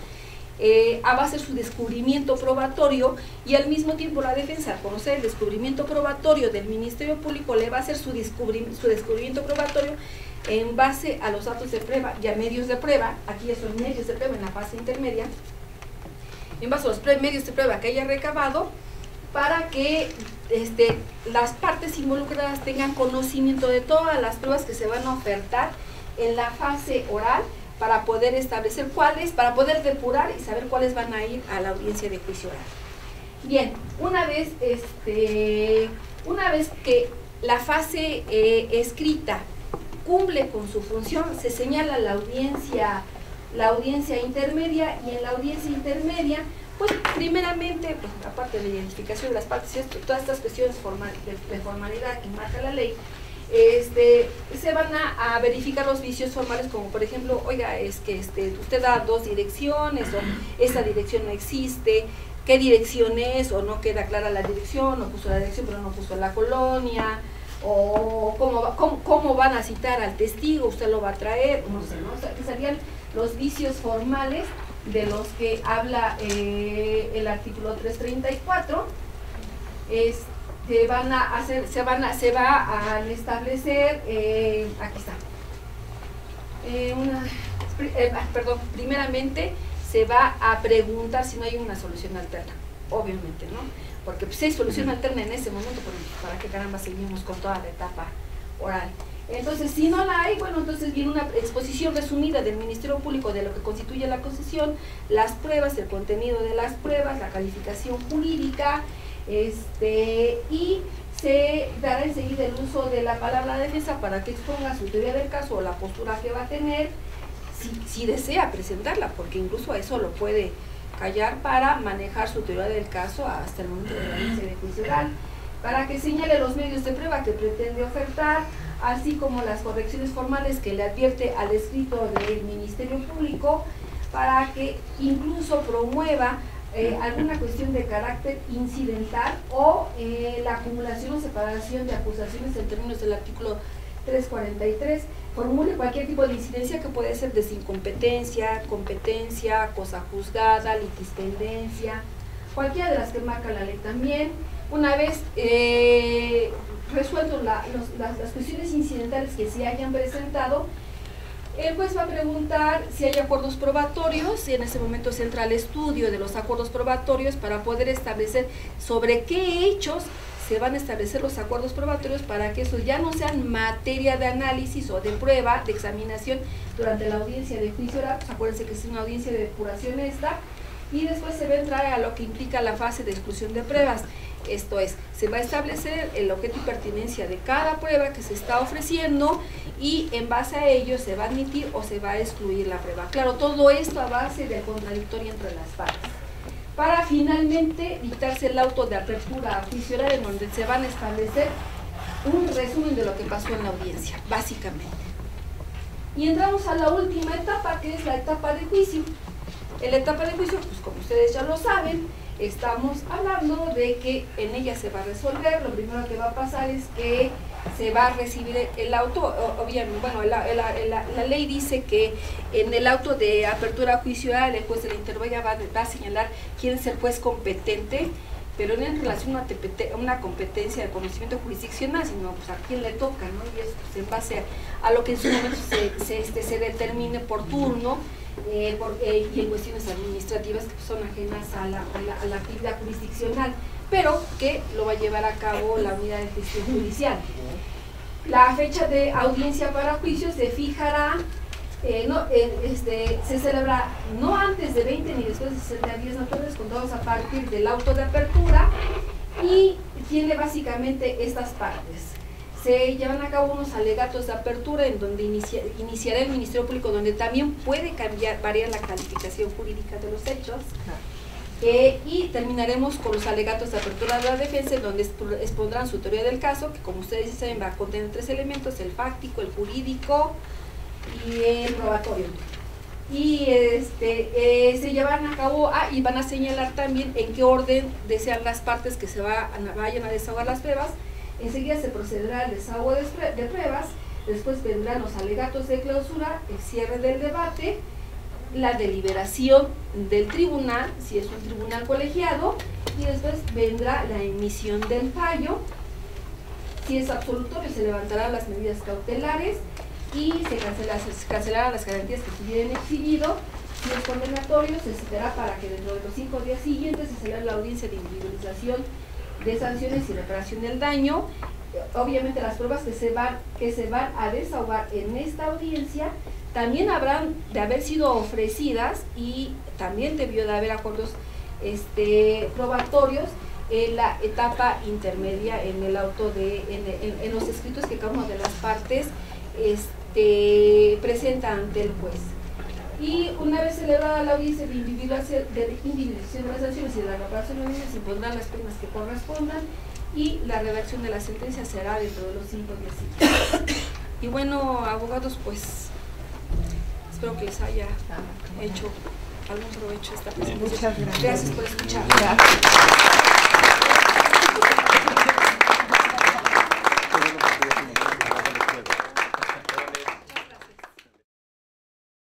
va a hacer su descubrimiento probatorio, y al mismo tiempo la defensa, al conocer el descubrimiento probatorio del Ministerio Público, le va a hacer su descubrimiento probatorio en base a los datos de prueba y a medios de prueba. Aquí ya son medios de prueba en la fase intermedia, en base a los medios de prueba que haya recabado, para que las partes involucradas tengan conocimiento de todas las pruebas que se van a ofertar en la fase oral, para poder establecer cuáles, para poder depurar y saber cuáles van a ir a la audiencia de juicio oral. Bien, una vez que la fase escrita cumple con su función, se señala la audiencia intermedia, y en la audiencia intermedia, pues primeramente, pues, aparte de la identificación de las partes, todas estas cuestiones de formalidad que marca la ley, se van a verificar los vicios formales, como por ejemplo, oiga, es que usted da 2 direcciones, o esa dirección no existe, qué dirección es, o no queda clara la dirección, o puso la dirección pero no puso la colonia, o cómo van a citar al testigo, usted lo va a traer, no sé, ¿no? O sea, que serían los vicios formales de los que habla el artículo 334. Se va a establecer, aquí está, primeramente se va a preguntar si no hay una solución alterna, obviamente, ¿no? Porque pues, si hay solución alterna en ese momento, pues, ¿para qué caramba seguimos con toda la etapa oral? Entonces, si no la hay, bueno, entonces viene una exposición resumida del Ministerio Público de lo que constituye la acusación, las pruebas, el contenido de las pruebas, la calificación jurídica, y se dará enseguida el uso de la palabra de defensa para que exponga su teoría del caso o la postura que va a tener, si desea presentarla, porque incluso a eso lo puede callar para manejar su teoría del caso hasta el momento de la audiencia de juicio oral, para que señale los medios de prueba que pretende ofertar, así como las correcciones formales que le advierte al escrito del Ministerio Público, para que incluso promueva alguna cuestión de carácter incidental, o la acumulación o separación de acusaciones en términos del artículo 343, formule cualquier tipo de incidencia que puede ser desincompetencia, competencia, cosa juzgada, litispendencia, cualquiera de las que marca la ley también. Una vez resuelto las cuestiones incidentales que se hayan presentado, el juez va a preguntar si hay acuerdos probatorios, y en ese momento se entra al estudio de los acuerdos probatorios para poder establecer sobre qué hechos se van a establecer los acuerdos probatorios, para que esos ya no sean materia de análisis o de prueba, de examinación durante la audiencia de juicio oral. Pues acuérdense que es una audiencia de depuración esta, y después se va a entrar a lo que implica la fase de exclusión de pruebas. Esto es, se va a establecer el objeto y pertinencia de cada prueba que se está ofreciendo, y en base a ello se va a admitir o se va a excluir la prueba. Claro, todo esto a base del contradictorio entre las partes, para finalmente dictarse el auto de apertura a juicio oral, en donde se van a establecer un resumen de lo que pasó en la audiencia, básicamente. Y entramos a la última etapa, que es la etapa de juicio. En la etapa de juicio, pues como ustedes ya lo saben, estamos hablando de que en ella se va a resolver. Lo primero que va a pasar es que se va a recibir el auto, obviamente, bueno, la ley dice que en el auto de apertura a juicio oral el juez de la intervalla va a señalar quién es el juez competente, pero no en relación a una competencia de conocimiento jurisdiccional, sino pues a quién le toca, ¿no? Y es pues, en base a lo que en su momento se determine por turno, y en cuestiones administrativas que son ajenas a la actividad jurisdiccional. pero que lo va a llevar a cabo la unidad de gestión judicial. La fecha de audiencia para juicio se fijará, se celebra no antes de 20 ni después de 60 días naturales contados a partir del auto de apertura, y tiene básicamente estas partes. Se llevan a cabo unos alegatos de apertura en donde iniciará el Ministerio Público, donde también puede variar la calificación jurídica de los hechos. Y terminaremos con los alegatos de apertura de la defensa, en donde expondrán su teoría del caso, que como ustedes saben va a contener 3 elementos: el fáctico, el jurídico y el probatorio. Y se llevan a cabo, y van a señalar también en qué orden desean las partes que vayan a desahogar las pruebas. Enseguida se procederá al desahogo de pruebas, después vendrán los alegatos de clausura, el cierre del debate, la deliberación del tribunal, si es un tribunal colegiado, y después vendrá la emisión del fallo. Si es absolutorio, se levantarán las medidas cautelares y se cancelarán las garantías que se hubieran exhibido. Si es condenatorio, se citará para que dentro de los 5 días siguientes se celebre la audiencia de individualización de sanciones y reparación del daño. Obviamente las pruebas que se van a desahogar en esta audiencia también habrán de haber sido ofrecidas, y también debió de haber acuerdos probatorios en la etapa intermedia en el auto en los escritos que cada una de las partes presenta ante el juez. Y una vez celebrada la audiencia de individualización de las sanciones y de la reparación de los daños, se impondrán las penas que correspondan, y la redacción de la sentencia será dentro de los 5 días siguientes. Y bueno, abogados, pues espero que les haya hecho algún provecho esta presentación. Muchas gracias. Gracias por escuchar. Gracias.